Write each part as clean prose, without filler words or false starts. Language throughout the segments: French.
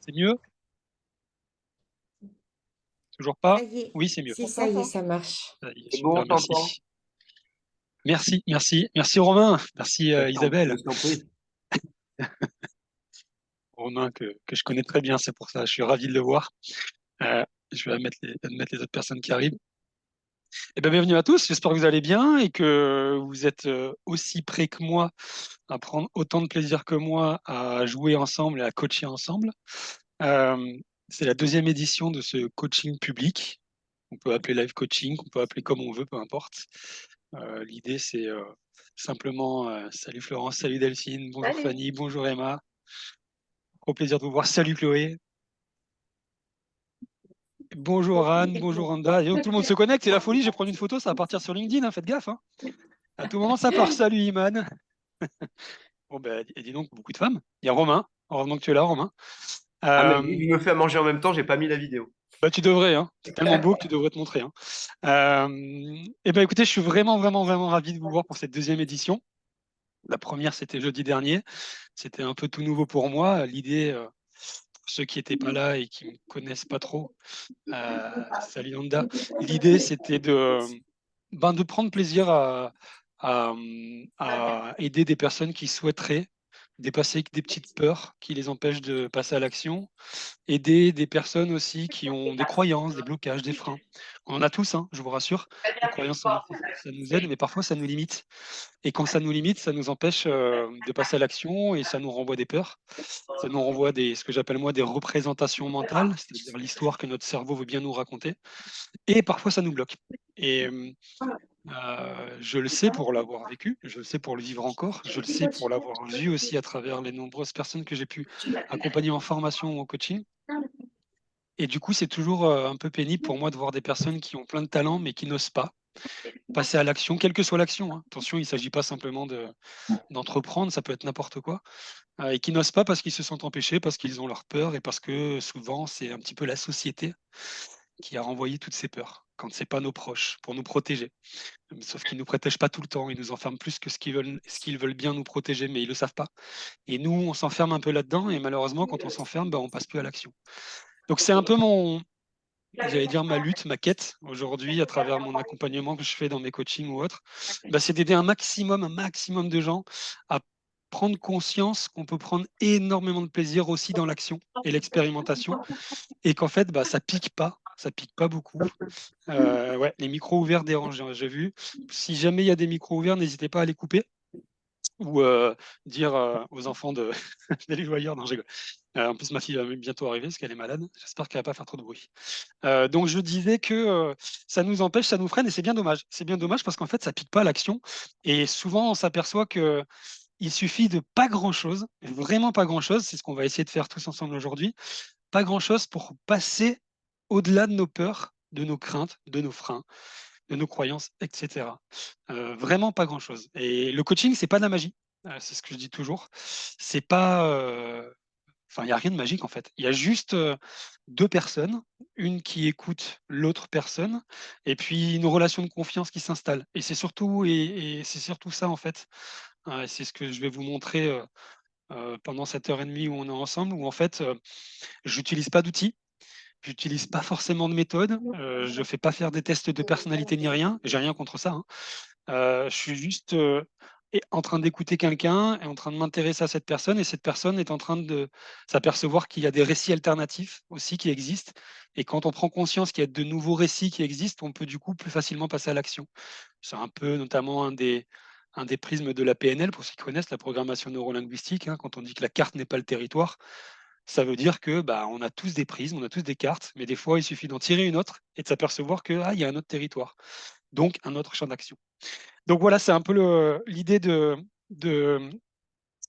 C'est mieux? Toujours Ça pas? y est, Oui, c'est mieux. si, On ça y est, t'entend. ça marche. Ça y est, C'est bon, super, on t'entend. merci. Merci, merci, merci Romain, merci Isabelle. Je t'en prie. Romain que je connais très bien, c'est pour ça, je suis ravi de le voir. Euh, je vais admettre les autres personnes qui arrivent. Eh bien, bienvenue à tous, j'espère que vous allez bien et que vous êtes aussi prêts que moi à prendre autant de plaisir que moi à jouer ensemble et à coacher ensemble. Euh, c'est la deuxième édition de ce coaching public. On peut appeler live coaching, on peut appeler comme on veut, peu importe. L'idée, c'est simplement salut Florence, salut Delphine, bonjour Salut. Fanny, bonjour Emma. Au plaisir de vous voir. Salut Chloé. Bonjour Anne, bonjour Randa. Et donc tout le monde se connecte, c'est la folie. Je vais prendre une photo, ça va partir sur LinkedIn, hein, faites gaffe. Hein. À tout moment, ça part. Salut Iman. Bon, ben, et dis donc, beaucoup de femmes. Il y a Romain. Heureusement que tu es là, Romain. Ah, mais Euh, vu que je me fais à manger en même temps, j'ai pas mis la vidéo. Bah, tu devrais, hein. C'est tellement beau que tu devrais te montrer. Hein. Et ben, écoutez, je suis vraiment, vraiment, vraiment ravi de vous voir pour cette deuxième édition. La première, c'était jeudi dernier. C'était un peu tout nouveau pour moi. L'idée, pour ceux qui n'étaient pas là et qui ne me connaissent pas trop, salut Nanda. L'idée, c'était de prendre plaisir à aider des personnes qui souhaiteraient dépasser des petites peurs qui les empêchent de passer à l'action, aider des personnes aussi qui ont des croyances, des blocages, des freins. On en a tous, hein, je vous rassure. Les croyances, ça nous aide, mais parfois ça nous limite. Et quand ça nous limite, ça nous empêche de passer à l'action et ça nous renvoie des peurs. Ça nous renvoie ce que j'appelle moi des représentations mentales, c'est-à-dire l'histoire que notre cerveau veut bien nous raconter. Et parfois, ça nous bloque. Et je le sais pour l'avoir vécu, je le sais pour le vivre encore, je le sais pour l'avoir vu aussi à travers les nombreuses personnes que j'ai pu accompagner en formation ou en coaching. Et du coup, c'est toujours un peu pénible pour moi de voir des personnes qui ont plein de talents mais qui n'osent pas passer à l'action, quelle que soit l'action. Hein. Attention, il ne s'agit pas simplement d'entreprendre, ça peut être n'importe quoi. Et qui n'osent pas parce qu'ils se sentent empêchés, parce qu'ils ont leur peur et parce que souvent, c'est un petit peu la société qui a renvoyé toutes ces peurs quand c'est pas nos proches, pour nous protéger. Sauf qu'ils nous protègent pas tout le temps, ils nous enferment plus que ce qu'ils veulent bien nous protéger, mais ils le savent pas. Et nous, on s'enferme un peu là-dedans, et malheureusement, quand on s'enferme, on passe plus à l'action. Donc c'est un peu j'allais dire ma lutte, ma quête aujourd'hui à travers mon accompagnement que je fais dans mes coachings ou autres, c'est d'aider un maximum de gens à prendre conscience qu'on peut prendre énormément de plaisir aussi dans l'action et l'expérimentation et qu'en fait, ça pique pas beaucoup. Ouais, les micros ouverts dérangent, hein, j'ai vu. Si jamais il y a des micros ouverts, n'hésitez pas à les couper ou dire aux enfants d'aller jouer ailleurs. Non, je rigole. En plus, ma fille va bientôt arriver parce qu'elle est malade. J'espère qu'elle va pas faire trop de bruit. Donc, je disais que ça nous empêche, ça nous freine et c'est bien dommage. C'est bien dommage parce qu'en fait, ça pique pas l'action. Et souvent, on s'aperçoit que il suffit de pas grand-chose, vraiment pas grand-chose. C'est ce qu'on va essayer de faire tous ensemble aujourd'hui. Pas grand-chose pour passer au-delà de nos peurs, de nos craintes, de nos freins de nos croyances, et cetera. Vraiment pas grand-chose. Et le coaching, c'est pas de la magie, c'est ce que je dis toujours. C'est pas, enfin, il y a rien de magique, en fait. Il y a juste, 2 personnes, une qui écoute l'autre personne et puis une relation de confiance qui s'installe et c'est surtout ça, en fait, c'est ce que je vais vous montrer, pendant cette heure et demie où on est ensemble, où en fait, j'utilise pas d'outils, j'utilise pas forcément de méthode, je fais pas faire des tests de personnalité ni rien, j'ai rien contre ça, hein. Je suis juste, en train d'écouter quelqu'un et en train de m'intéresser à cette personne et cette personne est en train de s'apercevoir qu'il y a des récits alternatifs aussi qui existent et quand on prend conscience qu'il y a de nouveaux récits qui existent, on peut du coup plus facilement passer à l'action. C'est un peu notamment un des prismes de la PNL pour ceux qui connaissent la programmation neurolinguistique, hein. Quand on dit que la carte n'est pas le territoire, ça veut dire que, bah, on a tous des prismes, on a tous des cartes, mais des fois il suffit d'en tirer une autre et de s'apercevoir que, ah, il y a un autre territoire, donc un autre champ d'action. Donc voilà, c'est un peu l'idée de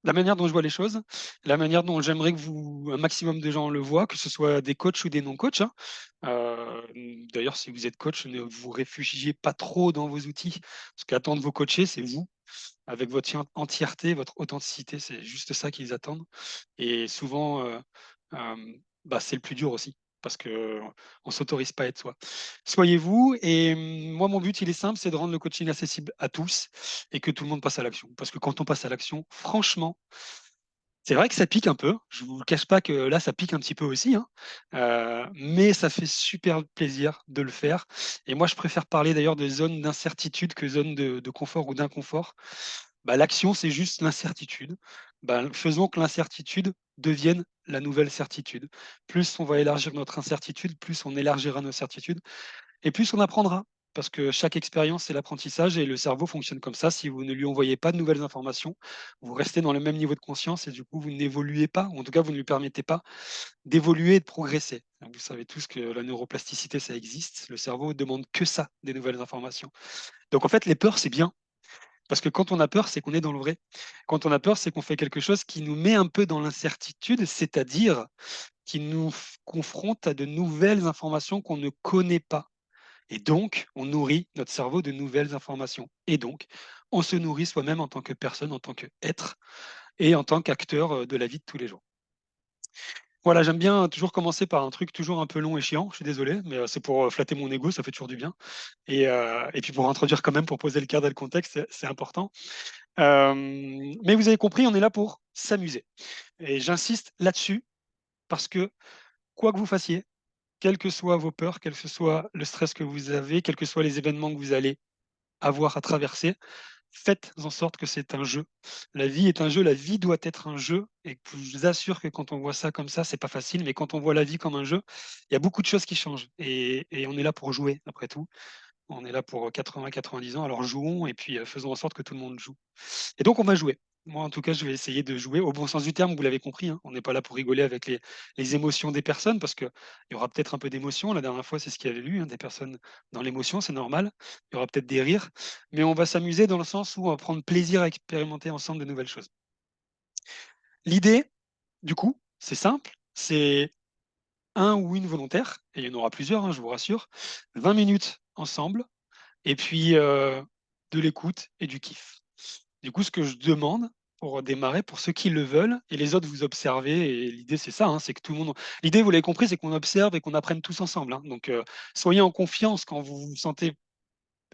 la manière dont je vois les choses, la manière dont j'aimerais que un maximum de gens le voient, que ce soit des coachs ou des non-coachs, hein. D'ailleurs, si vous êtes coach, ne vous réfugiez pas trop dans vos outils, parce qu'attendre vos coachés, c'est vous, avec votre entièreté, votre authenticité, c'est juste ça qu'ils attendent. Et souvent, bah, c'est le plus dur aussi, parce qu'on ne s'autorise pas à être soi. Soyez vous, et moi, mon but, il est simple, c'est de rendre le coaching accessible à tous et que tout le monde passe à l'action. Parce que quand on passe à l'action, franchement, c'est vrai que ça pique un peu. Je vous cache pas que là, ça pique un petit peu aussi, hein. Mais ça fait super plaisir de le faire. Et moi, je préfère parler d'ailleurs de zone d'incertitude que zone de confort ou d'inconfort. Bah, l'action, c'est juste l'incertitude. Bah, faisons que l'incertitude devienne la nouvelle certitude. Plus on va élargir notre incertitude, plus on élargira nos certitudes, et plus on apprendra. Parce que chaque expérience, c'est l'apprentissage et le cerveau fonctionne comme ça. Si vous ne lui envoyez pas de nouvelles informations, vous restez dans le même niveau de conscience et du coup, vous n'évoluez pas, ou en tout cas, vous ne lui permettez pas d'évoluer et de progresser. Vous savez tous que la neuroplasticité, ça existe. Le cerveau ne demande que ça, des nouvelles informations. Donc en fait, les peurs, c'est bien. Parce que quand on a peur, c'est qu'on est dans le vrai. Quand on a peur, c'est qu'on fait quelque chose qui nous met un peu dans l'incertitude, c'est-à-dire qui nous confronte à de nouvelles informations qu'on ne connaît pas. Et donc, on nourrit notre cerveau de nouvelles informations. Et donc, on se nourrit soi-même en tant que personne, en tant qu'être et en tant qu'acteur de la vie de tous les jours. Voilà, j'aime bien toujours commencer par un truc toujours un peu long et chiant, je suis désolé, mais c'est pour flatter mon ego, ça fait toujours du bien. Et puis pour introduire quand même, pour poser le cadre et le contexte, c'est important. Mais vous avez compris, on est là pour s'amuser. Et j'insiste là-dessus parce que quoi que vous fassiez, quelles que soient vos peurs, quel que soit le stress que vous avez, quels que soient les événements que vous allez avoir à traverser, faites en sorte que c'est un jeu. La vie est un jeu, la vie doit être un jeu. Et je vous assure que quand on voit ça comme ça, c'est pas facile, mais quand on voit la vie comme un jeu, il y a beaucoup de choses qui changent. Et on est là pour jouer, après tout. On est là pour 80-90 ans, alors jouons et puis faisons en sorte que tout le monde joue. Et donc, on va jouer. Moi, en tout cas, je vais essayer de jouer au bon sens du terme, vous l'avez compris, hein. On n'est pas là pour rigoler avec les émotions des personnes, parce qu'il y aura peut-être un peu d'émotion. La dernière fois, c'est ce qu'il y avait lu, hein, des personnes dans l'émotion, c'est normal. Il y aura peut-être des rires, mais on va s'amuser dans le sens où on va prendre plaisir à expérimenter ensemble de nouvelles choses. L'idée, du coup, c'est simple, c'est un ou une volontaire, et il y en aura plusieurs, hein, je vous rassure, 20 minutes ensemble, et puis de l'écoute et du kiff. Du coup, ce que je demande pour démarrer, pour ceux qui le veulent, et les autres, vous observez, et l'idée, c'est ça, hein, c'est que tout le monde. L'idée, vous l'avez compris, c'est qu'on observe et qu'on apprenne tous ensemble, hein. Donc, soyez en confiance quand vous vous sentez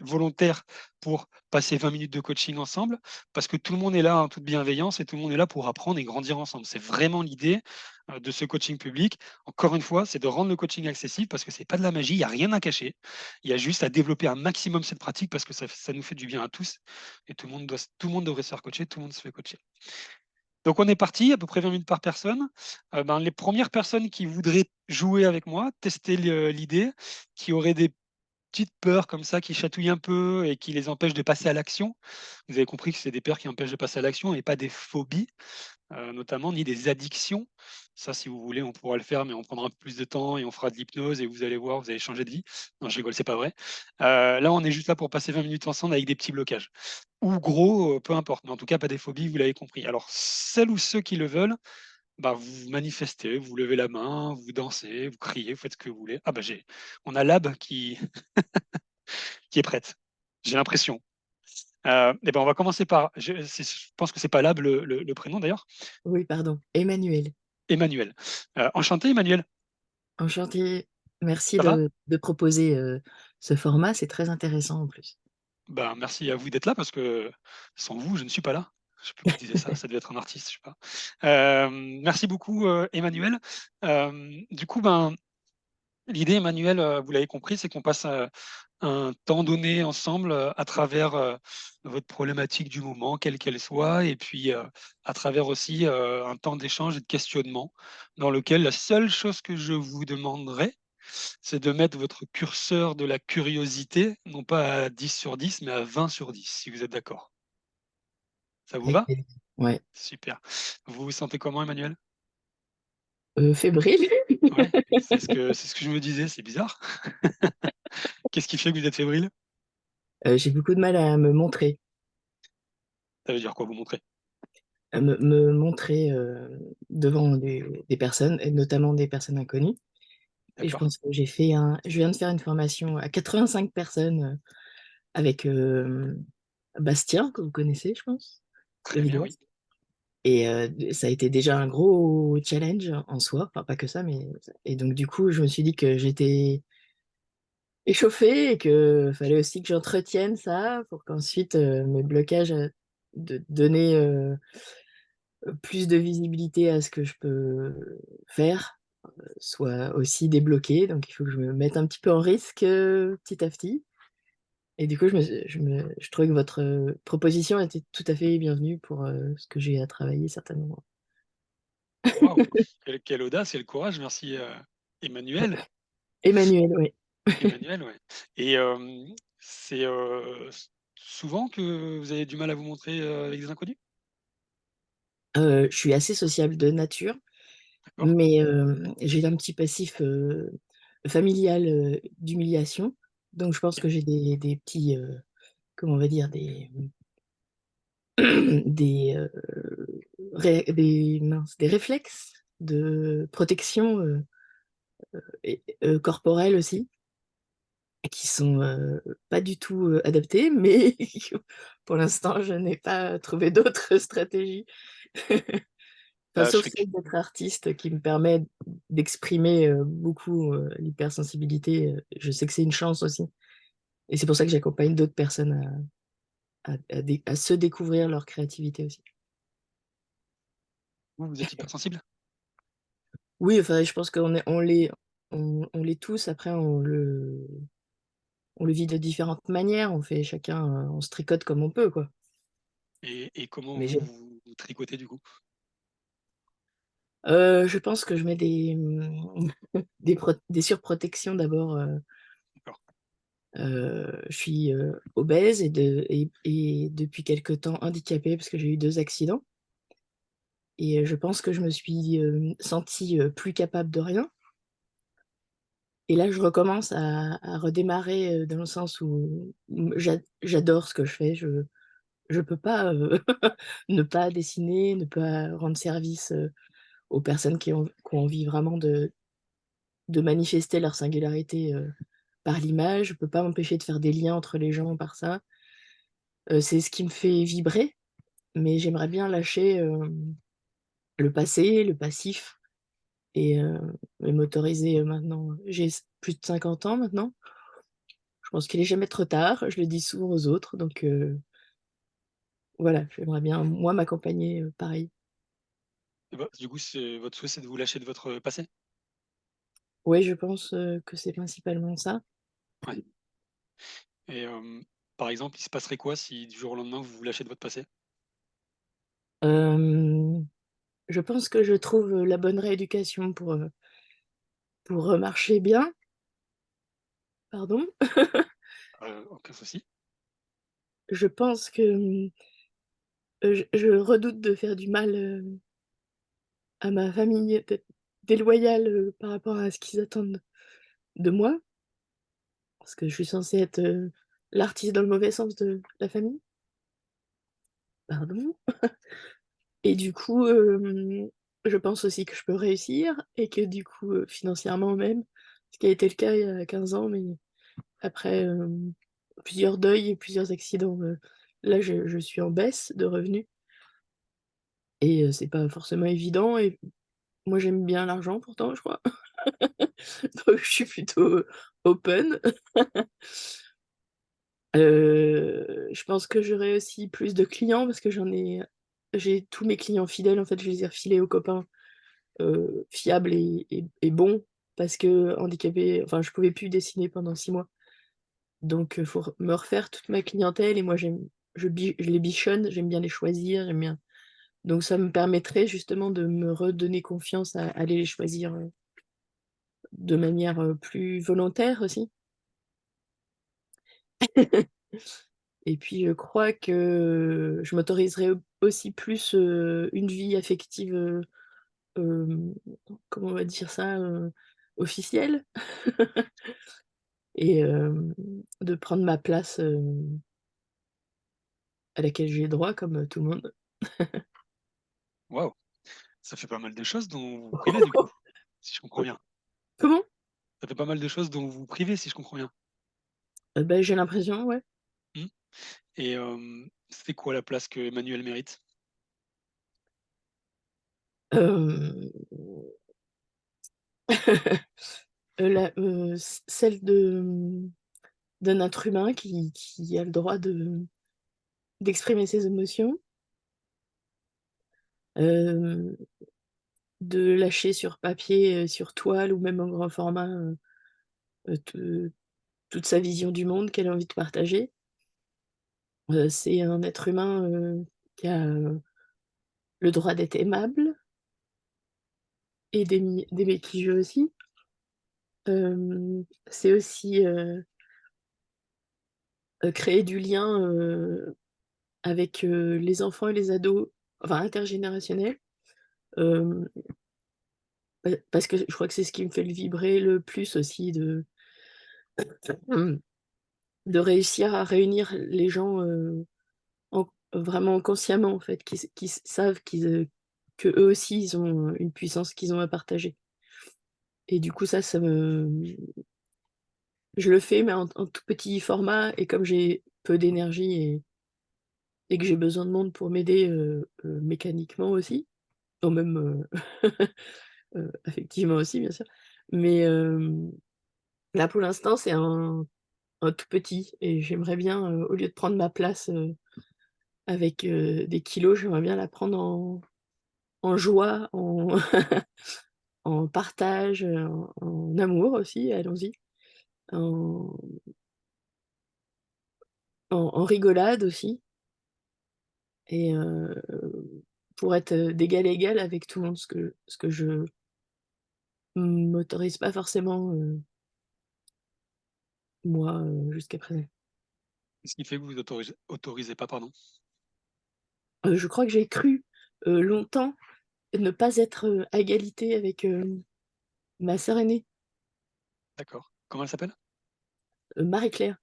volontaire pour passer 20 minutes de coaching ensemble, parce que tout le monde est là en toute bienveillance et tout le monde est là pour apprendre et grandir ensemble. C'est vraiment l'idée de ce coaching public. Encore une fois, c'est de rendre le coaching accessible parce que c'est pas de la magie, il n'y a rien à cacher. Il y a juste à développer un maximum cette pratique parce que ça nous fait du bien à tous et tout le monde devrait se faire coacher, tout le monde se fait coacher. Donc on est parti, à peu près 20 minutes par personne. Les premières personnes qui voudraient jouer avec moi, tester l'idée, qui auraient des petites peurs comme ça qui chatouillent un peu et qui les empêchent de passer à l'action. Vous avez compris que c'est des peurs qui empêchent de passer à l'action et pas des phobies, notamment, ni des addictions. Ça, si vous voulez, on pourra le faire, mais on prendra un peu plus de temps et on fera de l'hypnose et vous allez voir, vous allez changer de vie. Non, je rigole, c'est pas vrai. Là, on est juste là pour passer 20 minutes ensemble avec des petits blocages. Ou gros, peu importe, mais en tout cas, pas des phobies, vous l'avez compris. Alors, celles ou ceux qui le veulent, bah, vous manifestez, vous levez la main, vous dansez, vous criez, vous faites ce que vous voulez. Ah bah on a Lab qui, qui est prête. J'ai l'impression. Eh ben, on va commencer par. Je pense que c'est pas Lab le prénom d'ailleurs. Oui, pardon, Emmanuel. Emmanuel. Enchanté, Emmanuel. Enchantée. Merci Ça va? de proposer, ce format, c'est très intéressant en plus. Ben, merci à vous d'être là parce que sans vous, je ne suis pas là. Je sais plus qui disait ça, ça devait être un artiste, je sais pas. Merci beaucoup, Emmanuel. Du coup, ben, l'idée, Emmanuel, vous l'avez compris, c'est qu'on passe un temps donné ensemble à travers votre problématique du moment, quelle qu'elle soit, et puis à travers aussi un temps d'échange et de questionnement, dans lequel la seule chose que je vous demanderai, c'est de mettre votre curseur de la curiosité, non pas à 10 sur 10, mais à 20 sur 10, si vous êtes d'accord. Ça vous Avec va? plaisir. Ouais. Super. Vous vous sentez comment, Emmanuel? Fébrile. Ouais, c'est ce que je me disais, c'est bizarre. Qu'est-ce qui fait que vous êtes fébrile? J'ai beaucoup de mal à me montrer, Ça veut dire quoi, vous montrer? à me montrer, devant des personnes et notamment des personnes inconnues et je D'accord? pense que je viens de faire une formation à 85 personnes, avec, Bastien, que vous connaissez, je pense, le Très bien, oui. vidéaste et ça a été déjà un gros challenge en soi, enfin pas que ça, mais et donc du coup, je me suis dit que j'étais échauffée et que fallait aussi que j'entretienne ça pour qu'ensuite, mes blocages, de donner, plus de visibilité à ce que je peux faire, soient aussi débloqués. Donc il faut que je me mette un petit peu en risque, petit à petit et du coup, je trouvais que votre, proposition était tout à fait bienvenue pour, ce que j'ai à travailler certainement. Waouh! Quelle audace et le courage, merci, Emmanuel. Emmanuel, oui. Emmanuel, ouais. Et c'est, souvent que vous avez du mal à vous montrer, avec des inconnus? Je suis assez sociable de nature, D'accord, mais j'ai un petit passif, familial, d'humiliation. Donc je pense OK. que j'ai des petits, comment on va dire? Des, des réflexes de protection, et corporelle aussi, qui sont, pas du tout, adaptés, mais pour l'instant, je n'ai pas trouvé d'autres stratégies. Enfin, Bah, je sauf serais cu celle d'être artiste qui me permet d'exprimer, beaucoup, l'hypersensibilité, je sais que c'est une chance aussi et c'est pour ça que j'accompagne d'autres personnes à se découvrir leur créativité aussi. vous, vous êtes hypersensible? Oui, enfin, je pense on l'est tous, après on le vit de différentes manières, on fait chacun, on se tricote comme on peut, quoi. Et comment Mais vous, j'ai vous tricotez du coup? je pense que je mets des surprotections d'abord, D'accord. je suis, obèse et depuis quelque temps handicapée parce que j'ai eu 2 accidents et je pense que je me suis, sentie, plus capable de rien et là je recommence à redémarrer, dans le sens où j'adore ce que je fais, je peux pas, ne pas dessiner, ne pas rendre service, aux personnes qui ont envie vraiment de manifester leur singularité, par l'image. Je peux pas m'empêcher de faire des liens entre les gens par ça. C'est ce qui me fait vibrer, mais j'aimerais bien lâcher, le passé, le passif et m'autoriser, maintenant j'ai plus de 50 ans maintenant. Je pense qu'il est jamais trop tard, je le dis souvent aux autres donc voilà, j'aimerais bien moi m'accompagner, pareil. Et bah, du coup, c'est votre souhait, c'est de vous lâcher de votre passé? Ouais, je pense, que c'est principalement ça. Ouais. Et par exemple, il se passerait quoi si du jour au lendemain, vous vous lâchez de votre passé? Hem, je pense que je trouve, la bonne rééducation pour, marcher bien. Pardon? Aucun souci. Je pense que, je redoute de faire du mal, à ma famille, d'être déloyale, par rapport à ce qu'ils attendent de moi, parce que je suis censée être, l'artiste dans le mauvais sens de la famille. Pardon? Et du coup, je pense aussi que je peux réussir et que du coup, financièrement même, ce qui a été le cas il y a 15 ans, mais après, plusieurs deuils et plusieurs accidents, là je suis en baisse de revenus et c'est pas forcément évident et moi j'aime bien l'argent pourtant je crois. Donc je suis plutôt open. Je pense que j'aurai aussi plus de clients parce que j'ai tous mes clients fidèles en fait, je les ai refilés aux copains, fiables et bons parce que handicapée, enfin je pouvais plus dessiner pendant 6 mois. Donc faut re me refaire toute ma clientèle et moi je les bichonne, j'aime bien les choisir, j'aime bien donc ça me permettrait justement de me redonner confiance à aller les choisir, de manière, plus volontaire aussi. Et puis je crois que je m'autoriserai aussi plus, une vie affective, hem, comment on va dire ça? Officielle et de prendre ma place, à laquelle j'ai droit comme, tout le monde. Waouh! Ça fait pas mal de choses dont vous vous privez du coup, si je comprends bien? Comment? Ça fait pas mal de choses dont vous vous privez, si je comprends bien? Bah, j'ai l'impression, ouais. Mmh. Et c'est quoi la place que Emmanuel mérite? Hem, la c celle de, d'un être humain qui a le droit d'exprimer ses émotions, hem, de lâcher sur papier, sur toile ou même en grand format, te toute sa vision du monde qu'elle a envie de partager. C'est un être humain, qui a, le droit d'être aimable et d'aimer qui je veux aussi. C'est aussi, créer du lien, avec, les enfants et les ados, enfin intergénérationnel, hem, parce que je crois que c'est ce qui me fait le vibrer le plus aussi mmh, de réussir à réunir les gens, en vraiment consciemment en fait, qui savent qu'eux aussi ils ont, une puissance qu'ils ont à partager et du coup ça me je le fais mais en tout petit format et comme j'ai peu d'énergie et que j'ai besoin de monde pour m'aider, mécaniquement aussi, ou même, affectivement aussi bien sûr. Mais, là pour l'instant c'est un tout petit et j'aimerais bien, au lieu de prendre ma place, avec, des kilos, j'aimerais bien la prendre en joie, en en partage, en amour aussi, allons-y, en en rigolade aussi et pour être, d'égal à égal avec tout le monde, ce que je m'autorise pas forcément, moi, jusqu'à présent. Qu'est-ce qui fait que vous autorisez pas, pardon? Je crois que j'ai cru, longtemps ne pas être, à égalité avec, ma sœur aînée, D'accord. Comment elle s'appelle? Marie-Claire.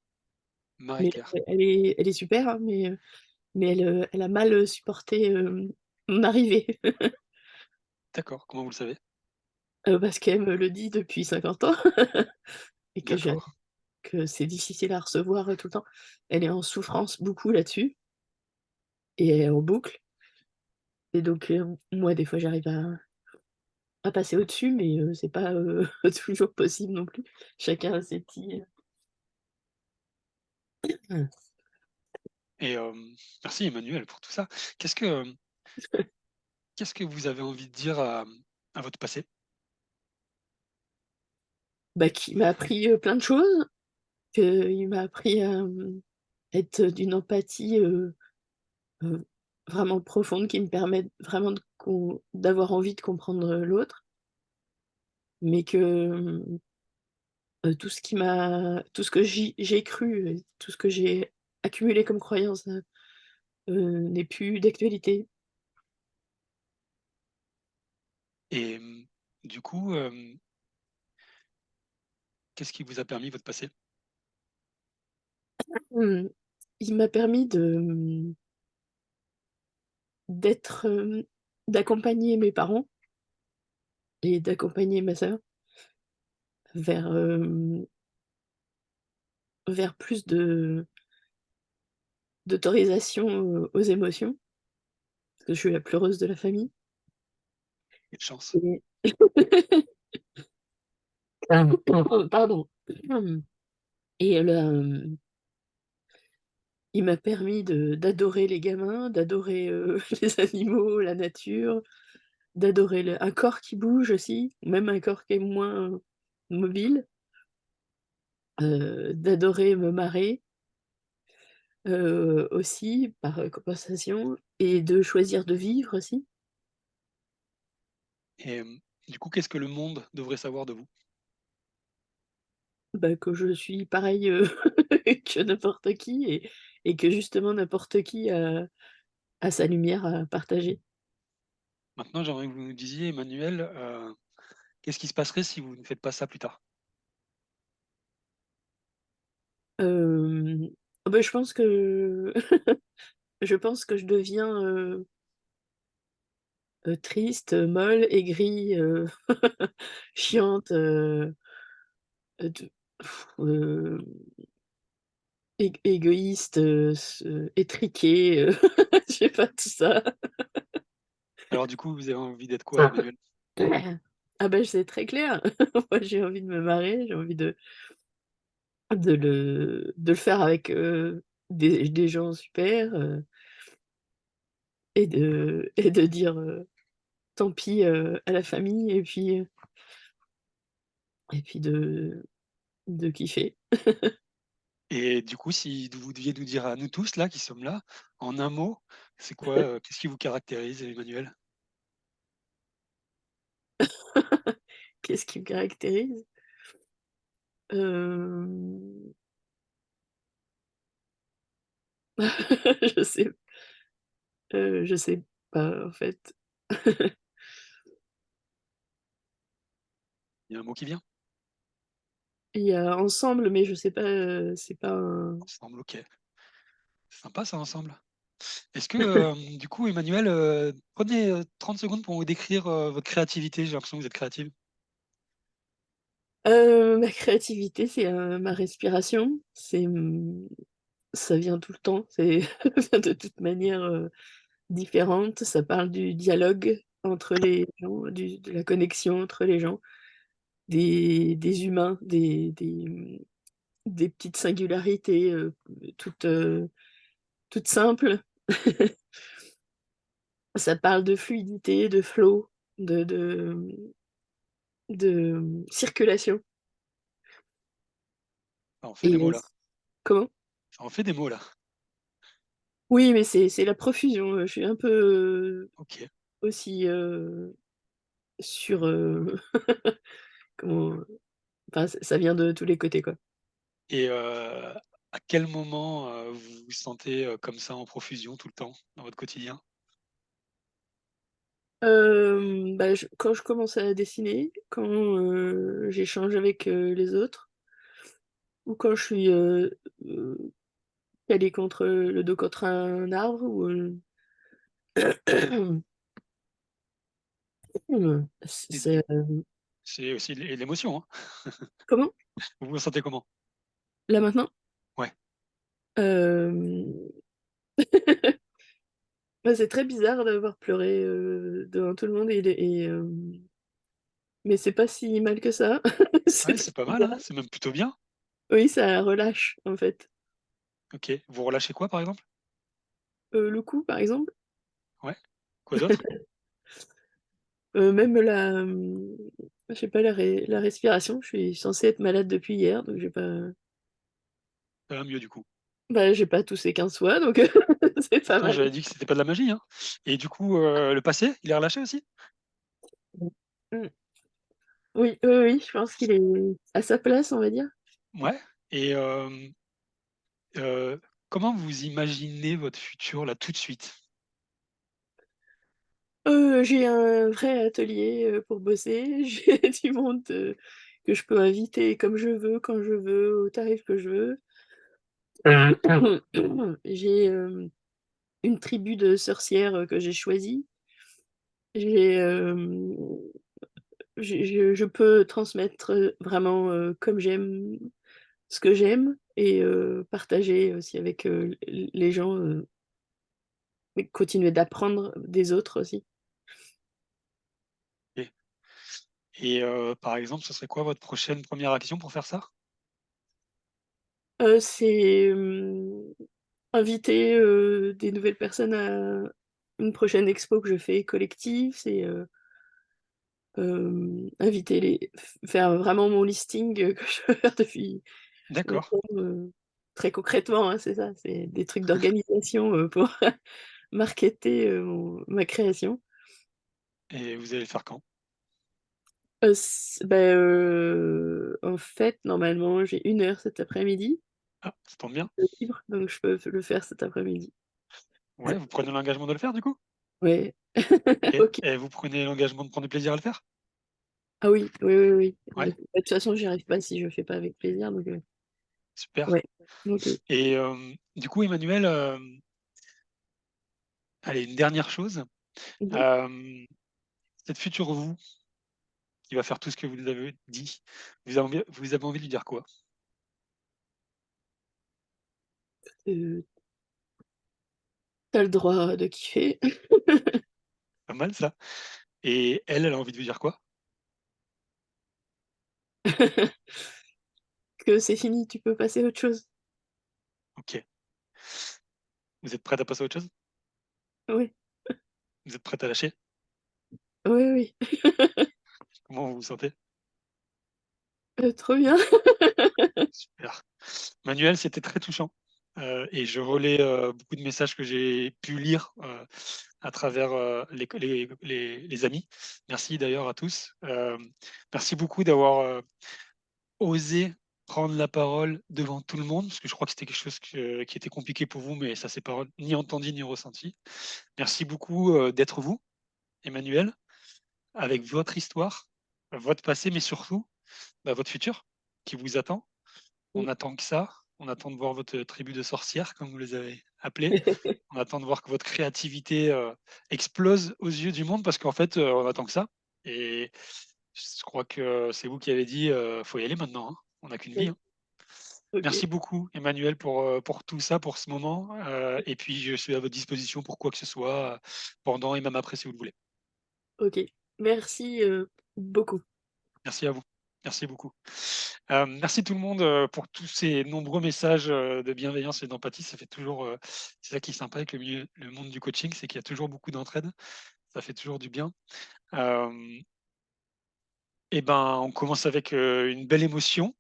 Mais Marie-Claire. elle est super, hein, mais elle a mal, supporté, mon arrivée. D'accord. Comment vous le savez? Parce qu'elle me le dit depuis 50 ans et D'accord. que c'est difficile à recevoir, tout le temps. Elle est en souffrance beaucoup là-dessus et en boucle et donc moi des fois j'arrive à passer au-dessus mais c'est pas, toujours possible non plus. Chacun a ses petits, Et merci Emmanuel pour tout ça. Qu'est-ce que, qu'est-ce que vous avez envie de dire à votre passé? bah, qui m'a appris, plein de choses, qu'il m'a appris à, être d'une empathie, heu, vraiment profonde qui me permet vraiment d'avoir envie de comprendre, l'autre, mais que, tout ce que j'ai cru et tout ce que j'ai accumulé comme croyances, n'est plus d'actualité. Et du coup, qu'est-ce qui vous a permis votre passé? Mmh, il m'a permis d'être, d'accompagner mes parents et d'accompagner ma sœur vers, vers plus d'autorisation, aux émotions, parce que je suis la pleureuse de la famille Quelle chance. et pardon. Et il m'a permis d'adorer les gamins, d'adorer, les animaux, la nature, d'adorer un corps qui bouge aussi, même un corps qui est moins mobile, d'adorer me marrer, aussi par, compensation et de choisir de vivre aussi. Et du coup, qu'est-ce que le monde devrait savoir de vous? Bah, que je suis pareil que n'importe qui et que justement n'importe qui a sa lumière à partager. Maintenant, j'aimerais que vous nous disiez, Emmanuel, qu'est-ce qui se passerait si vous ne faites pas ça plus tard? Hem, Bah, je pense que je pense que je deviens, triste, molle, aigrie, chiante, de heu, égoïste, étriquée, je sais pas, tout ça. Alors du coup, vous avez envie d'être quoi, Emmanuel? Ah bah, c'est très clair. Moi, j'ai envie de me marrer, j'ai envie de le faire avec, des gens super, et de dire, tant pis, à la famille et puis de kiffer. Et du coup, si vous deviez nous dire à nous tous là, qui sommes là, en un mot, c'est quoi, qu'est-ce qui vous caractérise, Emmanuel? Qu'est-ce qui me caractérise? Hem, je sais je sais pas en fait. Il y a un mot qui vient? Il y a ensemble, mais je sais pas, c'est pas un Ensemble, OK. Sympa ça, ensemble. Est-ce que, du coup, Emmanuel, prenez, 30 secondes pour me décrire, votre créativité. J'ai l'impression que vous êtes créative. ma créativité, c'est, ma respiration, ça vient tout le temps, c'est ça vient de toute manière, différente. Ça parle du dialogue entre les gens, de la connexion entre les gens, des humains, des petites singularités, toutes, toutes simples. Ça parle de fluidité, de flow, de circulation Ça en fait des et mots là. comment? Ça en fait des mots là. Oui, mais c'est la profusion, je suis un peu, OK. aussi, sur, comment? Enfin, ça vient de tous les côtés, quoi. Et à quel moment, vous vous sentez, comme ça en profusion tout le temps dans votre quotidien? Bah, quand je commence à dessiner, quand, j'échange avec, les autres ou quand je suis, calée contre, le dos contre un arbre ou, Et c'est, du c'est aussi l'émotion, hein. comment? Vous vous sentez comment? Là, maintenant? Ouais. Hem, Bah, c'est très bizarre d'avoir pleuré, devant tout le monde mais c'est pas si mal que ça. C'est Ouais, très c'est pas mal, hein, bizarre. c'est même plutôt bien. Oui, ça relâche, en fait. OK. Vous relâchez quoi, par exemple? Le cou, par exemple, Ouais. Quoi d'autre? même je sais pas, la respiration, je suis censée être malade depuis hier, donc Ça va mieux du coup. j'ai pas toussé 15 fois, donc c'est pas Pourtant, mal. j'avais dit que c'était pas de la magie, hein. Et du coup, le passé, il est relâché aussi? Mmh. Oui, oui, oui, je pense qu'il est à sa place, on va dire. Ouais. Et comment vous imaginez votre futur là, tout de suite? J'ai un vrai atelier, pour bosser, j'ai du monde, que je peux inviter comme je veux, quand je veux, au tarif que je veux. J'ai, une tribu de sorcières, que j'ai choisie. J'ai, je peux transmettre, vraiment, comme j'aime, ce que j'aime et partager aussi avec, les gens, et continuer d'apprendre des autres aussi. Et par exemple, ce serait quoi votre prochaine première action pour faire ça? C'est, inviter, des nouvelles personnes à une prochaine expo que je fais collective, c'est, inviter les faire vraiment mon listing, que je veux faire depuis D'accord, longtemps, très concrètement, hein, c'est ça, c'est des trucs d'organisation, pour marketer, ma création. et vous allez le faire quand? En fait, normalement, j'ai 1 heure cet après-midi Ah, ça tombe bien. de libre, donc je peux le faire cet après-midi. Ouais, vous prenez l'engagement de le faire du coup? Ouais. OK, OK. et vous prenez l'engagement de prendre du plaisir à le faire? Ah oui, oui, oui, oui. Ouais, De toute façon, j'y arrive pas si je fais pas avec plaisir, donc super. ouais. OK. Et du coup Emmanuel, allez, une dernière chose, Mmh mh. hem, cette future vous, qui va faire tout ce que vous nous avez dit, vous avez envie de lui dire quoi? Tu le droit de kiffer. Pas mal ça. Et elle, elle a envie de vous dire quoi? Que c'est fini, tu peux passer à autre chose. OK. Vous êtes prête à passer à autre chose? Oui, Vous êtes prête à lâcher? oui, oui. Comment vous vous sentez? Trop bien. Super. Manuel, c'était très touchant, et je relais, beaucoup de messages que j'ai pu lire, à travers, les amis. Merci d'ailleurs à tous. Merci beaucoup d'avoir, osé prendre la parole devant tout le monde, parce que je crois que c'était quelque chose qui était compliqué pour vous, mais ça s'est pas ni entendu ni ressenti. Merci beaucoup, d'être vous, Emmanuel, avec votre histoire, votre passé, mais surtout, bah, votre futur qui vous attend. On Mmh. attend que ça. On attend de voir votre tribu de sorcières, comme vous les avez appelées. On attend de voir que votre créativité, explose aux yeux du monde parce qu'en fait, on attend que ça et je crois que c'est vous qui avez dit, «Faut y aller maintenant, hein. On n'a qu'une vie, Ouais, hein». OK, Merci beaucoup Emmanuel pour tout ça, pour ce moment, et puis je suis à votre disposition pour quoi que ce soit, pendant et même après si vous le voulez. OK. Merci, beaucoup. Merci à vous. Merci beaucoup. Merci tout le monde, pour tous ces nombreux messages, de bienveillance et d'empathie. Ça fait toujours, c'est ça qui est sympa avec le monde du coaching, c'est qu'il y a toujours beaucoup d'entraide. Ça fait toujours du bien. Hem et ben, on commence avec, une belle émotion,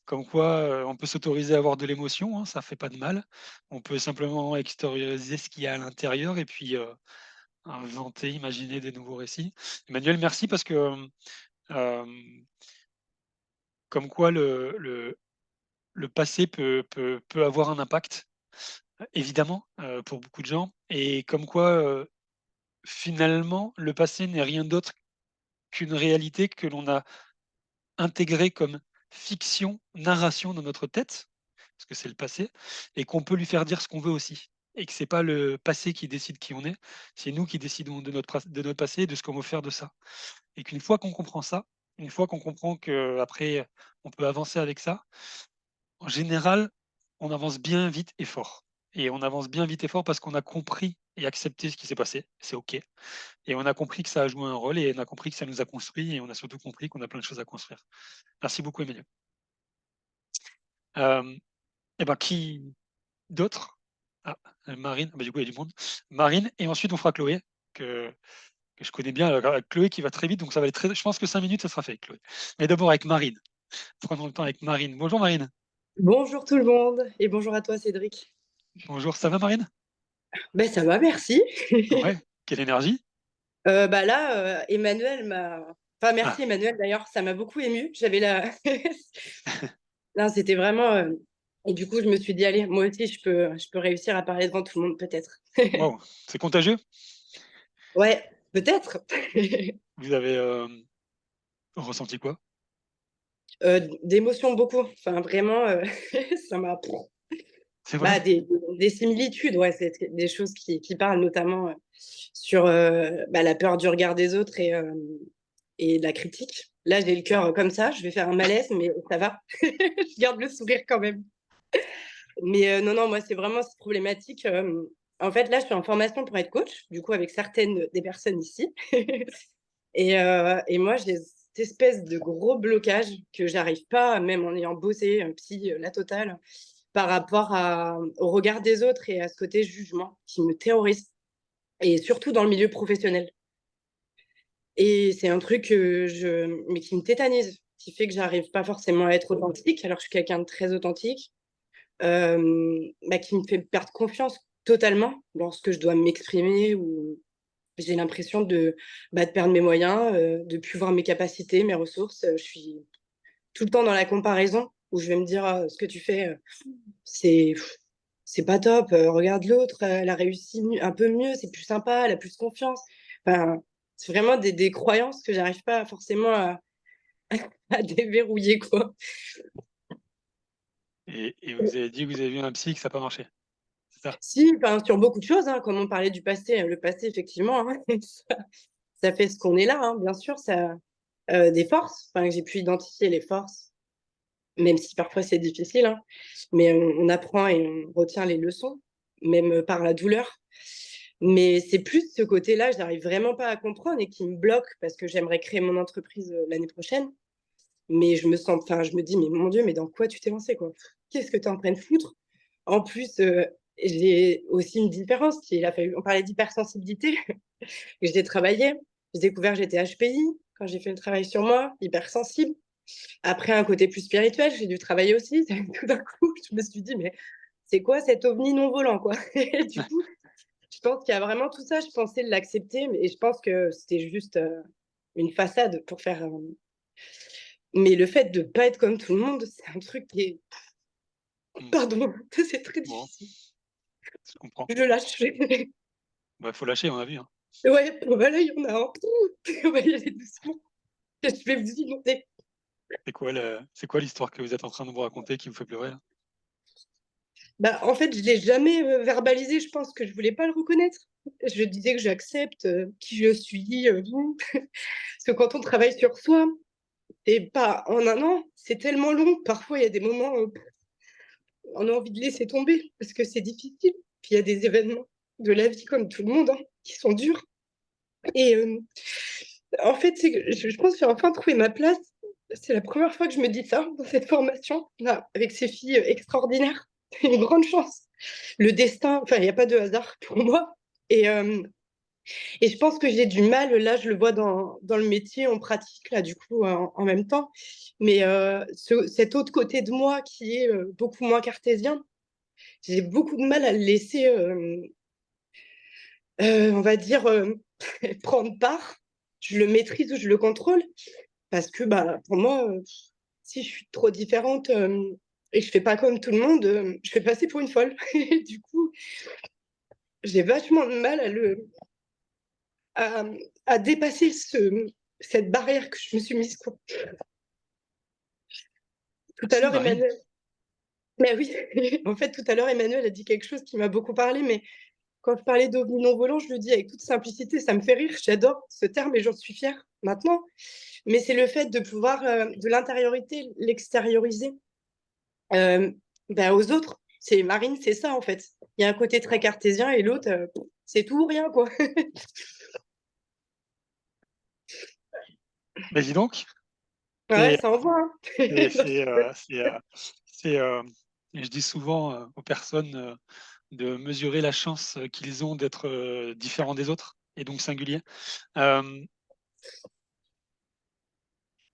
comme quoi, on peut s'autoriser à avoir de l'émotion, hein, ça fait pas de mal. On peut simplement extérioriser ce qu'il y a à l'intérieur et puis, inventer, imaginer des nouveaux récits. Emmanuel, merci parce que, comme quoi le passé peut avoir un impact, évidemment, pour beaucoup de gens et comme quoi, finalement, le passé n'est rien d'autre qu'une réalité que l'on a intégrée comme fiction, narration dans notre tête, parce que c'est le passé et qu'on peut lui faire dire ce qu'on veut aussi et que c'est pas le passé qui décide qui on est, c'est nous qui décidons de notre passé et de ce qu'on veut faire de ça et qu'une fois qu'on comprend ça, une fois qu'on comprend qu'après on peut avancer avec ça, en général, on avance bien vite et fort et on avance bien vite et fort parce qu'on a compris et accepté ce qui s'est passé, c'est OK et on a compris que ça a joué un rôle et on a compris que ça nous a construit et on a surtout compris qu'on a plein de choses à construire. Merci beaucoup Emmanuel. Hem et ben, qui d'autre? Ah, Marine, bah, du coup, il y a du monde. Marine et ensuite on fera Chloé que que je connais bien, Chloé qui va très vite, donc ça va aller très je pense que 5 minutes, ça sera fait avec Chloé. Mais d'abord avec Marine. Prenons le temps avec Marine. Bonjour Marine. Bonjour tout le monde et bonjour à toi Cédric. Bonjour, ça va Marine? Ben ça va, merci. Ouais, quelle énergie? Bah là, Emmanuel m'a enfin Ah, merci Emmanuel d'ailleurs, ça m'a beaucoup émue. J'avais la non, c'était vraiment, et du coup je me suis dit: «Allez, moi aussi je peux réussir à parler devant tout le monde peut-être». waouh, c'est contagieux? Ouais, peut-être. Vous avez, ressenti quoi? D'émotions beaucoup, enfin vraiment, ça m'a C'est vrai? bah des similitudes, ouais, c'est des choses qui parlent notamment, sur, bah la peur du regard des autres et la critique. Là, j'ai le cœur comme ça, je vais faire un malaise, mais ça va. Je garde le sourire quand même. Mais non, moi, c'est vraiment cette problématique. En fait, là, je suis en formation pour être coach, du coup, avec certaines des personnes ici. Et moi, j'ai cette espèce de gros blocage que j'arrive pas, même en ayant bossé, psy, la totale, par rapport au regard des autres et à ce côté jugement qui me terrorise, et surtout dans le milieu professionnel. Et c'est un truc mais qui me tétanise, qui fait que j'arrive pas forcément à être authentique, alors que je suis quelqu'un de très authentique, qui me fait perdre confiance totalement lorsque je dois m'exprimer, ou j'ai l'impression de perdre mes moyens, de plus voir mes capacités, mes ressources. Je suis tout le temps dans la comparaison, où je vais me dire: «Ah, ce que tu fais, c'est c'est pas top, regarde l'autre, elle a réussi un peu mieux, c'est plus sympa, elle a plus confiance». Enfin, c'est vraiment des croyances que j'arrive pas forcément à déverrouiller, quoi. Et vous avez dit que vous avez vu un psy et que ça n'a pas marché, c'est ça? Si, enfin, sur beaucoup de choses, hein, comme on parlait du passé, le passé, effectivement, hein, ça fait ce qu'on est là, hein, bien sûr, ça, des forces, enfin, que j'ai pu identifier les forces, même si parfois c'est difficile, hein, mais on apprend et on retient les leçons, même, par la douleur. Mais c'est plus ce côté-là, j'arrive vraiment pas à comprendre et qui me bloque, parce que j'aimerais créer mon entreprise, l'année prochaine. Mais je me dis: «Mais mon Dieu, mais dans quoi tu t'es lancé, quoi? Qu'est-ce que tu es en train de foutre?» En plus, j'ai aussi une différence, on parlait d'hypersensibilité, que j'ai travaillé. J'ai découvert que j'étais HPI quand j'ai fait le travail sur moi, hypersensible. Après, un côté plus spirituel, j'ai dû travailler aussi. Tout d'un coup, je me suis dit: «Mais c'est quoi cet ovni non volant, quoi?» Et du coup, je pense qu'il y a vraiment tout ça. Je pensais l'accepter, mais je pense que c'était juste, une façade pour faire, mais le fait de pas être comme tout le monde, c'est un truc qui est, Mmh. pardon, c'est très Bon, difficile. je comprends. Je lâche. Bah, faut lâcher, on a vu, hein. Ouais, voilà, il y en a un. On va y aller doucement. Je vais vous inonder. C'est quoi l'histoire que vous êtes en train de vous raconter qui vous fait pleurer, là? En fait, je l'ai jamais, verbalisé, je pense que je voulais pas le reconnaître. Je disais que j'accepte, qui je suis, parce que quand on travaille sur soi, et pas en un an, c'est tellement long. Parfois, il y a des moments, on a envie de laisser tomber parce que c'est difficile. Puis il y a des événements de la vie, comme tout le monde, hein, qui sont durs. Et en fait, c'est que je pense que j'ai enfin trouvé ma place. C'est la première fois que je me dis ça dans cette formation-là, avec ces filles, extraordinaires. C'est une grande chance. Le destin, enfin, il y a pas de hasard pour moi. Et et je pense que j'ai du mal, là, je le vois dans le métier, on pratique, là, du coup, en même temps. Mais cet autre côté de moi qui est, beaucoup moins cartésien, j'ai beaucoup de mal à le laisser, on va dire, prendre part. Je le maîtrise ou je le contrôle, parce que, pour moi, si je suis trop différente, et que je fais pas comme tout le monde, je vais passer pour une folle. Et du coup, j'ai vachement de mal à à dépasser cette barrière que je me suis mise, quoi. Tout à Merci l'heure, Marine. Emmanuel, mais oui, en fait, tout à l'heure, Emmanuel a dit quelque chose qui m'a beaucoup parlé, mais quand je parlais d'OVNI non volant, je le dis avec toute simplicité, ça me fait rire, j'adore ce terme et j'en suis fière maintenant. Mais c'est le fait de pouvoir, de l'intériorité, l'extérioriser, aux autres. C'est Marine, c'est ça, en fait. Il y a un côté très cartésien et l'autre, c'est tout ou rien, quoi. Bah, dis donc, Ouais, c'est ça envoie, hein. c'est Non, je c'est, rigole. c'est, je dis souvent, aux personnes, de mesurer la chance, qu'ils ont d'être, différents des autres et donc singuliers. Hem,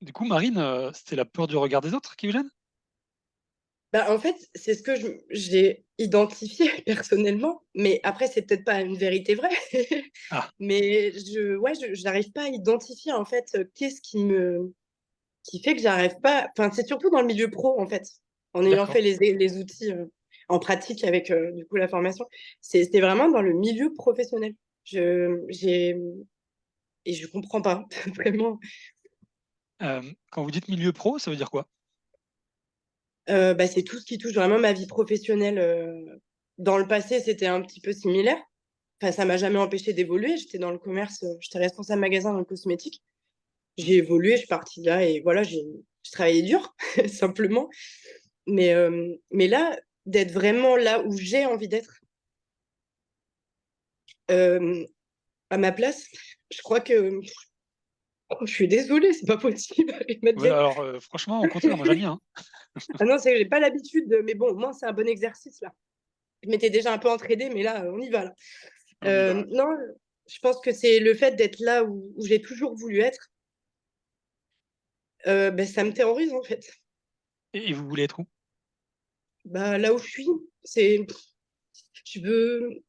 du coup, Marine, c'était la peur du regard des autres qui vous gêne? En fait, c'est ce que j'ai identifié personnellement, mais après, c'est peut-être pas une vérité vraie. Ah, Mais je j'arrive pas à identifier, en fait, qu'est-ce qui fait que j'arrive pas, enfin, c'est surtout dans le milieu pro, en fait. En ayant fait d'accord. les outils, en pratique avec, du coup, la formation. C'est vraiment dans le milieu professionnel. Je j'ai Et je comprends pas, vraiment. Quand vous dites milieu pro, ça veut dire quoi? C'est tout ce qui touche vraiment ma vie professionnelle, dans le passé, c'était un petit peu similaire. Enfin, ça m'a jamais empêché d'évoluer. J'étais dans le commerce, j'étais responsable magasin dans le cosmétique. j'ai évolué, je suis partie de là et voilà, j'ai travaillé dur, simplement. Mais là, d'être vraiment là où j'ai envie d'être, à ma place, je crois que je suis désolée, c'est pas possible. Ouais, alors, franchement, au contraire, moi j'aime bien, hein. Ah non, c'est que j'ai pas l'habitude mais bon, au moins c'est un bon exercice là. Je m'étais déjà un peu entraînée, mais là, on y va là. On y va. Non, je pense que c'est le fait d'être là où j'ai toujours voulu être, ça me terrorise en fait. Et vous voulez être où? Bah, là où je suis, c'est je veux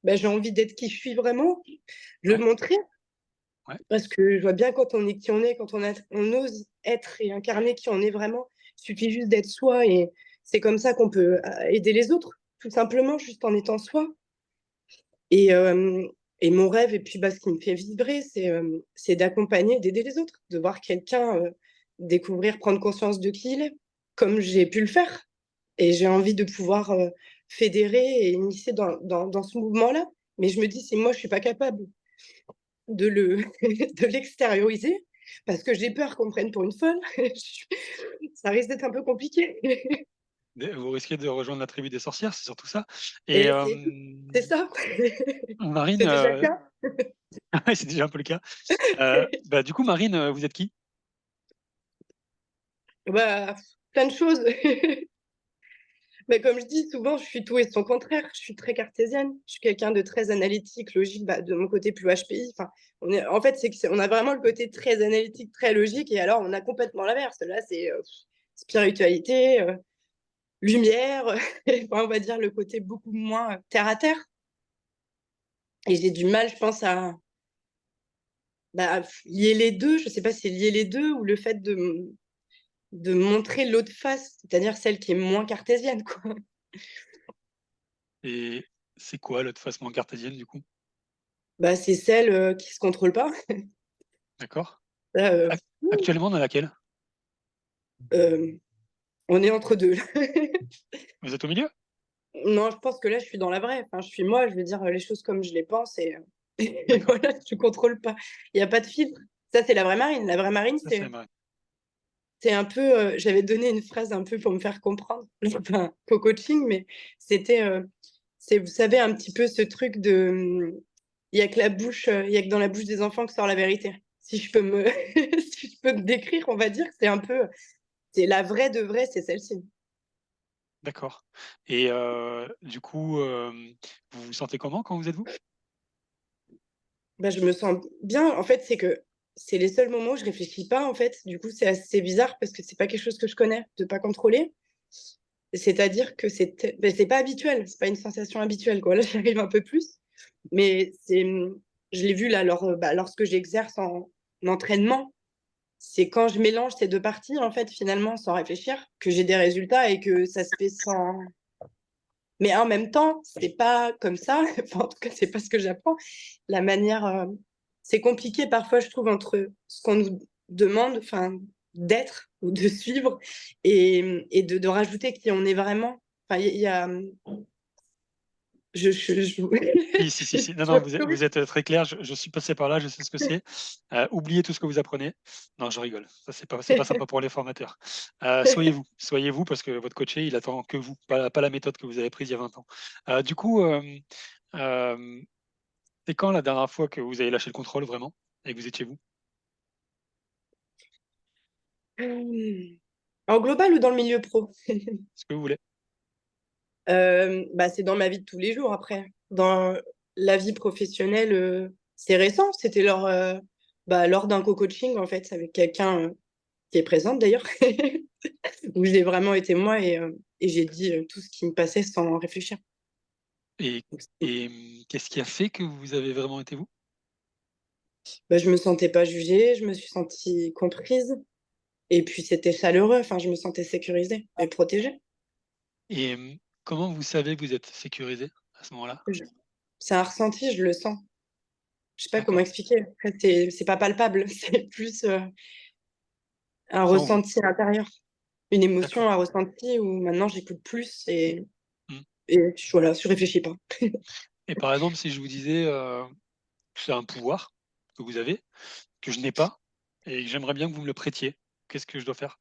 j'ai envie d'être qui je suis vraiment, le Ouais, montrer ouais. parce que je vois bien quand on est qui on est, quand on ose être et incarner qui on est vraiment, il suffit juste d'être soi et c'est comme ça qu'on peut, aider les autres, tout simplement, juste en étant soi et mon rêve et puis, ce qui me fait vibrer, c'est d'accompagner, d'aider les autres, de voir quelqu'un, découvrir, prendre conscience de qui il est, comme j'ai pu le faire et j'ai envie de pouvoir, fédérer et initier dans ce mouvement-là. Mais je me dis: «Si moi je suis pas capable de le de l'extérioriser, parce que j'ai peur qu'on me prenne pour une folle, ça risque d'être un peu compliqué». Vous risquez de rejoindre la tribu des sorcières, c'est surtout ça. Et Et c'est ça. Marine, C'est déjà le cas. ouais, c'est déjà un peu le cas. Du coup, Marine, vous êtes qui? Bah, plein de choses. Mais comme je dis souvent, je suis tout et son contraire. Je suis très cartésienne. Je suis quelqu'un de très analytique, logique, de mon côté plus HPI. Enfin, en fait, on a vraiment le côté très analytique, très logique, et alors on a complètement l'inverse. Là, c'est spiritualité, lumière, enfin, on va dire le côté beaucoup moins terre à terre. Et j'ai du mal, je pense, à lier les deux. Je sais pas si c'est lier les deux ou le fait de montrer l'autre face, c'est-à-dire celle qui est moins cartésienne, quoi. Et c'est quoi l'autre face moins cartésienne, du coup? C'est celle qui se contrôle pas. D'accord. Là, Actuellement, dans laquelle? on est entre deux. Vous êtes au milieu? Non, je pense que là, je suis dans la vraie. Enfin, je suis moi, je veux dire les choses comme je les pense et et D'accord. voilà, je contrôle pas. Il y a pas de filtre. Ça, c'est la vraie Marine. La vraie Marine, Ça, c'est vrai. c'est un peu, j'avais donné une phrase un peu pour me faire comprendre, enfin, co-coaching, mais c'était, c'est vous savez un petit peu ce truc de, il y a que il y a que dans la bouche des enfants que sort la vérité. Si je peux me si je peux me décrire, on va dire que c'est un peu, c'est la vraie de vraie, c'est celle-ci. D'accord. Et du coup, vous vous sentez comment quand vous êtes vous? Je me sens bien. En fait, c'est que c'est les seuls moments où je réfléchis pas, en fait. Du coup, c'est assez bizarre parce que c'est pas quelque chose que je connais, de pas contrôler. C'est-à-dire que c'est pas habituel, c'est pas une sensation habituelle, quoi. Là, j'y arrive un peu plus, mais je l'ai vu là lorsque j'exerce en entraînement, c'est quand je mélange ces 2 parties, en fait, finalement, sans réfléchir, que j'ai des résultats et que ça se fait sans mais en même temps, c'est pas comme ça, enfin, en tout cas, c'est pas ce que j'apprends. La manière, c'est compliqué parfois, je trouve, entre ce qu'on nous demande, enfin, d'être ou de suivre et de rajouter qui on est vraiment. Enfin, il y a, je Si, si, si, si. Non, non, vous êtes très clair. Je suis passé par là, je sais ce que c'est. Oubliez tout ce que vous apprenez. Non, je rigole. Ça, c'est pas sympa pour les formateurs. Soyez vous, parce que votre coaché, il attend que vous, pas la méthode que vous avez prise il y a 20 ans. Du coup, c'est quand la dernière fois que vous avez lâché le contrôle vraiment et que vous étiez vous? En global ou dans le milieu pro? Ce que vous voulez. C'est dans ma vie de tous les jours après. Dans la vie professionnelle, c'est récent, c'était lors d'un co-coaching en fait avec quelqu'un, qui est présente d'ailleurs, où j'ai vraiment été moi et j'ai dit, tout ce qui me passait sans réfléchir. Et, Donc qu'est-ce qui a fait que vous avez vraiment été vous? je me sentais pas jugée, je me suis sentie comprise et puis c'était chaleureux, enfin je me sentais sécurisée et protégée. Et comment vous savez que vous êtes sécurisé à ce moment-là? Je C'est un ressenti, je le sens. Je sais pas comment D'accord. expliquer. Après c'est pas palpable, c'est plus, un C'est en vous. ressenti intérieur. Une D'accord. émotion, un ressenti où maintenant j'écoute plus Mmh. voilà, je réfléchis pas. Et par exemple, si je vous disais, que c'est un pouvoir, que vous avez, que je n'ai pas, et que j'aimerais bien que vous me le prêtiez. Qu'est-ce que je dois faire?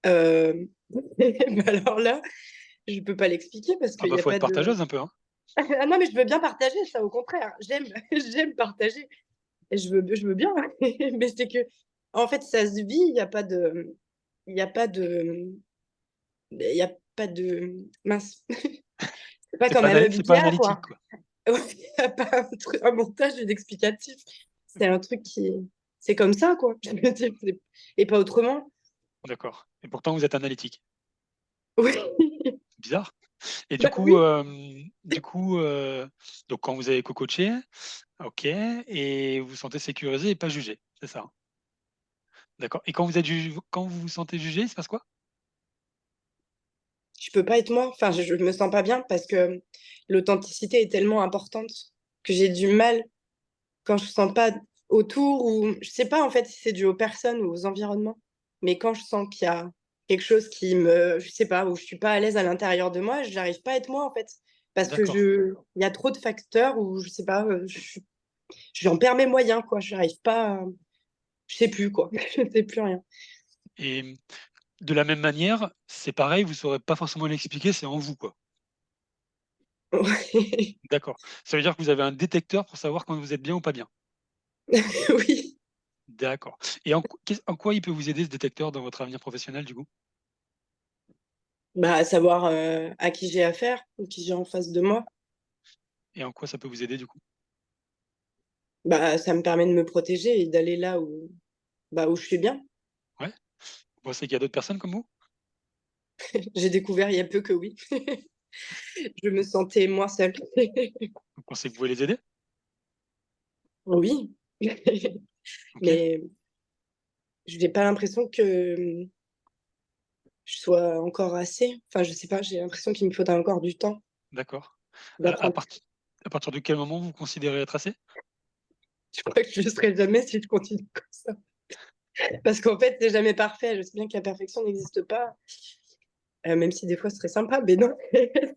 Bah alors là, je peux pas l'expliquer parce Ah qu'il bah, y a faut pas être de. partageuse un peu, hein. Ah non, mais je veux bien partager ça, au contraire. J'aime, j'aime partager. Et je veux bien. Mais c'est que, en fait, ça se vit. Il n'y a pas de, il y a pas de, il y a pas de, mince. C'est pas comme un meuble C'est pas Ikea, analytique, quoi. quoi. Ouais, il n'y a pas un montage explicatif. C'est un truc qui, c'est comme ça, quoi. Je veux dire, et pas autrement. D'accord. Et pourtant, vous êtes analytique. Oui. C'est bizarre. Et Bah oui. du coup, donc quand vous avez co-coaché, OK, et vous vous sentez sécurisé et pas jugé, c'est ça, hein? D'accord. Et quand vous vous sentez jugé, il se passe quoi? Je peux pas être moi. Enfin, je me sens pas bien parce que l'authenticité est tellement importante que j'ai du mal quand je sens pas autour ou je sais pas en fait si c'est dû aux personnes ou aux environnements. Mais quand je sens qu'il y a quelque chose qui me, je sais pas, où je suis pas à l'aise à l'intérieur de moi, j'arrive pas à être moi en fait. Parce que D'accord. il y a trop de facteurs où je sais pas, j'en perds mes moyens quoi. J'arrive pas, je sais plus quoi. Je sais plus rien. Et de la même manière, c'est pareil, vous saurez pas forcément l'expliquer, c'est en vous, quoi. Ouais. D'accord. Ça veut dire que vous avez un détecteur pour savoir quand vous êtes bien ou pas bien? Oui. D'accord. Et en quoi il peut vous aider ce détecteur dans votre avenir professionnel, du coup? Bah, savoir, à qui j'ai affaire ou qui j'ai en face de moi. Et en quoi ça peut vous aider, du coup? Bah, ça me permet de me protéger et d'aller là où, bah, où je suis bien. Ouais? Vous pensez qu'il y a d'autres personnes comme vous? J'ai découvert il y a peu que oui. Je me sentais moins seule. Vous pensez que vous pouvez les aider? Oui, OK, mais je n'ai pas l'impression que, je sois encore assez. Enfin, je sais pas, j'ai l'impression qu'il me faudra encore du temps d'accord. À d'apprendre. à partir de quel moment vous considérez être assez? Je crois que je ne le serai jamais si je continue comme ça. Parce qu'en fait, c'est jamais parfait. Je sais bien que la perfection n'existe pas, même si des fois ce serait sympa, mais non,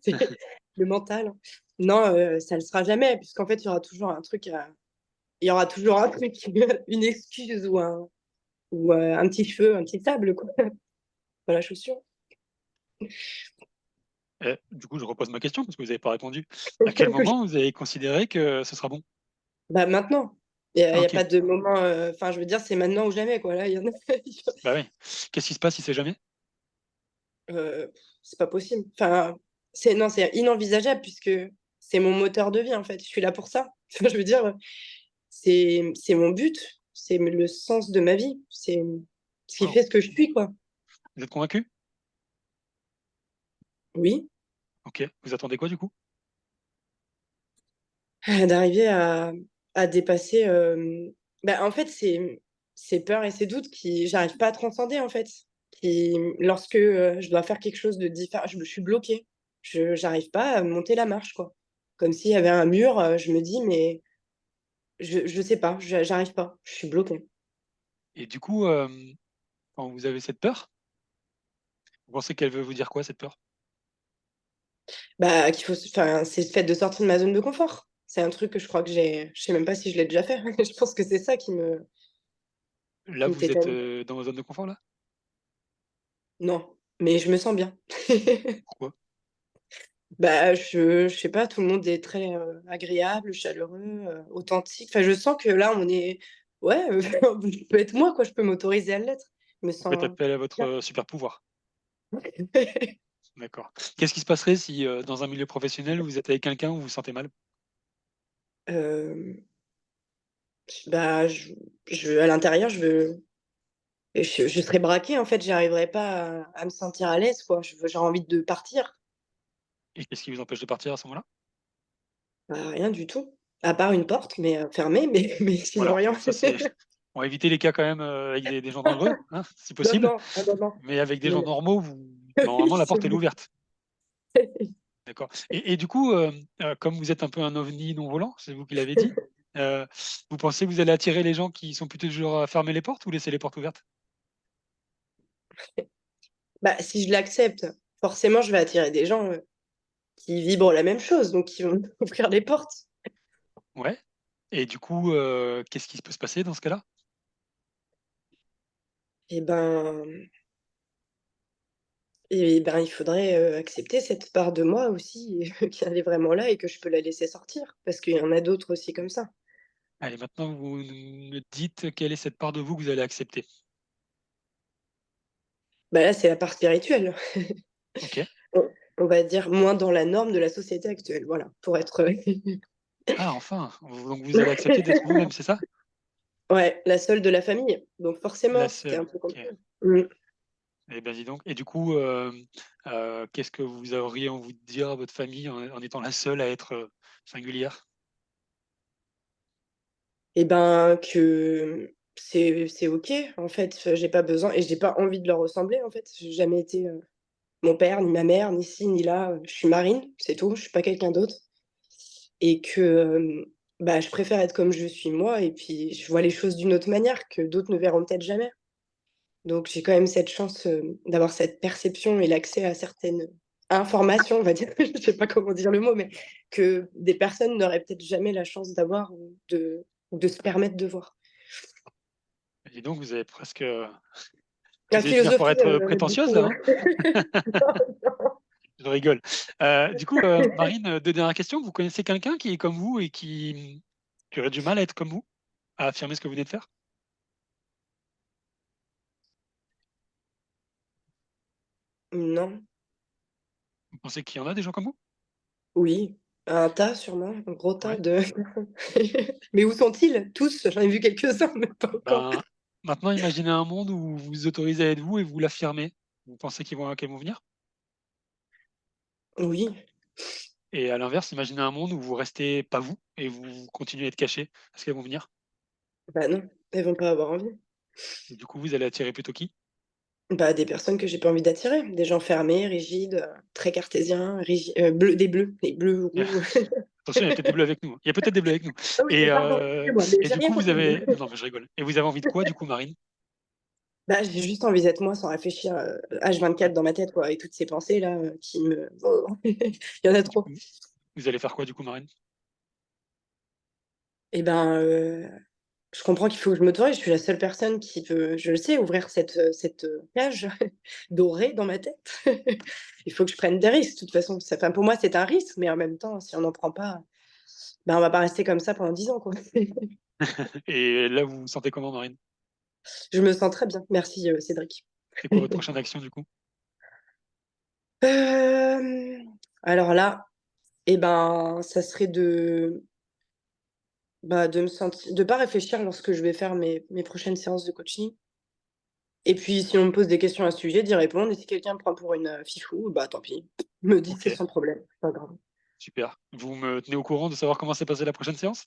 c'est le mental. Non, ça ne le sera jamais puisqu'en fait, il y aura toujours un truc à il y aura toujours un truc, une excuse un petit cheveu, un petit sable, quoi, dans la chaussure. Du coup, je repose ma question parce que vous n'avez pas répondu. À quel Oui. moment vous avez considéré que ce sera bon? Bah, maintenant. Il y a Ah il y a OK, pas de moment, enfin, je veux dire, c'est maintenant ou jamais, quoi. Là, il y en a bah oui. Qu'est-ce qui se passe si c'est jamais? c'est pas possible. Enfin, c'est non, c'est inenvisageable puisque c'est mon moteur de vie, en fait. Je suis là pour ça. Enfin, je veux dire, c'est mon but, c'est le sens de ma vie, c'est ce qui Waouh! fait ce que je suis, quoi. Vous êtes convaincu? Oui, OK. Vous attendez quoi, du coup? d'arriver à dépasser, bah, en fait, c'est ces peurs et ces doutes qui j'arrive pas à transcender, en fait. Qui lorsque, je dois faire quelque chose de différent, je suis bloquée. Je j'arrive pas à monter la marche, quoi. Comme s'il y avait un mur, je me dis: «Mais je sais pas, j'arrive pas, je suis bloquée». Et du coup, quand vous avez cette peur, vous pensez qu'elle veut vous dire quoi, cette peur? Bah, qu'il faut enfin, c'est le fait de sortir de ma zone de confort. C'est un truc que je crois que je sais même pas si je l'ai déjà fait. Je pense que c'est ça Là, qui me vous fait êtes, panique. dans votre zone de confort, là? Non, mais je me sens bien. Pourquoi? Bah, je sais pas, tout le monde est très, agréable, chaleureux, authentique. Enfin, je sens que là, on est ouais, je peux être moi, quoi, je peux m'autoriser à l'être. Je me Vous faites sens appel à votre, bien. super pouvoir. D'accord. Qu'est-ce qui se passerait si, dans un milieu professionnel, vous êtes avec quelqu'un où vous vous sentez mal? Hem, bah, à l'intérieur, je serais braquée, en fait, j'arriverais pas à me sentir à l'aise, quoi. J'aurais envie de partir. Et qu'est-ce qui vous empêche de partir à ce moment-là? Bah, rien du tout, à part une porte, mais fermée, mais sinon Voilà, rien. bon ça c'est on va éviter les cas quand même, avec des gens dangereux, hein, si Non, possible, non, ah non, non, mais avec des gens mais normaux, vous oui, normalement la c'est porte elle est bon. ouverte. D'accord. Et du coup, comme vous êtes un peu un ovni non volant, c'est vous qui l'avez dit, heu, vous pensez que vous allez attirer les gens qui sont plutôt du genre à fermer les portes ou laisser les portes ouvertes? Bah, si je l'accepte, forcément, je vais attirer des gens, qui vibrent la même chose, donc qui vont ouvrir les portes. Ouais. Et du coup, qu'est-ce qui peut se passer dans ce cas-là? Et ben il faudrait, accepter cette part de moi aussi qu'elle est vraiment là et que je peux la laisser sortir. Parce qu'il y en a d'autres aussi comme ça. Allez, maintenant vous me dites quelle est cette part de vous que vous allez accepter? Bah, là, c'est la part spirituelle. OK. On on va dire moins dans la norme de la société actuelle, voilà, pour être, Ah enfin! Donc vous allez accepter d'être vous-même, c'est ça? ouais, la seule de la famille, donc La forcément, c'était seule, un peu OK. compliqué. Mmh. Eh ben, dis donc. Et du coup, qu'est-ce que vous auriez envie de dire à votre famille en étant la seule à être, singulière? Et ben, que c'est OK, en fait, j'ai pas besoin et j'ai pas envie de leur ressembler, en fait. J'ai jamais été, mon père, ni ma mère, ni ci, ni là, je suis Marine, c'est tout, je suis pas quelqu'un d'autre et que, bah, je préfère être comme je suis moi et puis je vois les choses d'une autre manière que d'autres ne verront peut-être jamais. Donc j'ai quand même cette chance, d'avoir cette perception et l'accès à certaines informations, on va dire, je sais pas comment dire le mot, mais que des personnes n'auraient peut-être jamais la chance d'avoir ou de se permettre de voir. Et dis donc, vous avez presque, La j'allais dire pour philosophie, être, j'en ai prétentieuse beaucoup, là, hein? Je rigole. Du coup, Marine, 2 dernières questions. Vous connaissez quelqu'un qui est comme vous et qui aurait du mal à être comme vous? À affirmer ce que vous venez de faire? Non, Vous pensez qu'il y en a des gens comme vous? oui, un tas sûrement, un gros tas Ouais. de mais où sont-ils? Tous? J'en ai vu quelques-uns, mais pas encore. Ben, maintenant imaginez un monde où vous vous autorisez à être vous et vous l'affirmez. Vous pensez qu'elles vont venir? Oui, Et à l'inverse, imaginez un monde où vous restez pas vous et vous continuez à être caché. Est-ce qu'elles vont venir? bah non, elles vont pas avoir envie. Et du coup, vous allez attirer plutôt qui? Bah, des personnes que j'ai pas envie d'attirer, des gens fermés, rigides, très cartésiens, bleus des bleus, roux. Attention, il y a peut-être des bleus avec nous, hein. Il y a peut-être des bleus avec nous. Ah oui, pardon, excusez-moi, mais Et j'ai du rien coup, vous contre les avez bleus. non, mais je rigole. Et vous avez envie de quoi du coup, Marine? Bah, j'ai juste envie d'être moi sans réfléchir, H24 dans ma tête, quoi et toutes ces pensées-là, qui me il y en a Du trop. coup, vous allez faire quoi du coup, Marine? Et ben, je comprends qu'il faut que je m'autorise, je suis la seule personne qui peut, je le sais, ouvrir cette cage dorée dans ma tête. Il faut que je prenne des risques, de toute façon. Ça enfin, pour moi, c'est un risque, mais en même temps, si on n'en prend pas, ben, on va pas rester comme ça pendant 10 ans, quoi. Et là, vous vous sentez comment, Marine? Je me sens très bien, merci, Cédric. C'est quoi votre prochaine action du coup? Alors là, et ben, ça serait de me sentir de pas réfléchir lorsque je vais faire mes prochaines séances de coaching et puis si on me pose des questions à ce sujet, d'y répondre et si quelqu'un me prend pour une, fifou, bah, tant pis. Me dit: «C'est OK, sans problème, c'est pas grave». super. Vous me tenez au courant de savoir comment s'est passée la prochaine séance?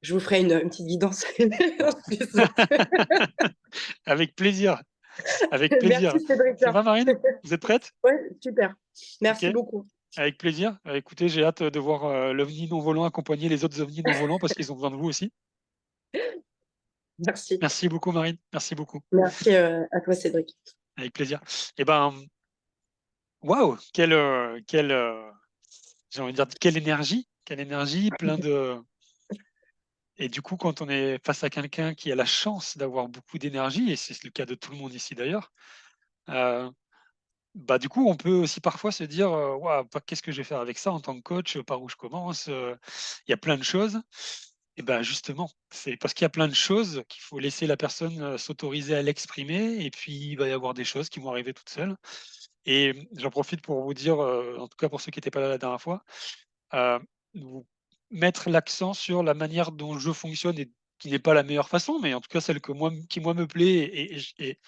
Je vous ferai une petite guidance ensuite. Avec plaisir, avec plaisir. Merci Cédric. Ça va, Marine? Vous êtes prête? Ouais, super. OK, Merci beaucoup. avec plaisir. Écoutez, j'ai hâte de voir, l'OVNI non volant accompagner les autres ovnis non volants parce qu'ils ont besoin de vous aussi. Merci. Merci beaucoup, Marine. Merci beaucoup. Merci, à toi Cédric. Avec plaisir. Et ben, waouh! J'ai envie de dire quelle énergie, plein de et du coup, quand on est face à quelqu'un qui a la chance d'avoir beaucoup d'énergie et c'est le cas de tout le monde ici d'ailleurs, heu, bah, du coup, on peut aussi parfois se dire, «Waouh, bah, qu'est-ce que je vais faire avec ça en tant que coach? Par où je commence?» Il y a plein de choses et ben, justement, c'est parce qu'il y a plein de choses qu'il faut laisser la personne, s'autoriser à l'exprimer et puis il va y avoir des choses qui vont arriver toutes seules. Et j'en profite pour vous dire, en tout cas pour ceux qui étaient pas là la dernière fois, heu, vous mettre l'accent sur la manière dont je fonctionne et qui n'est pas la meilleure façon, mais en tout cas celle que moi me plaît et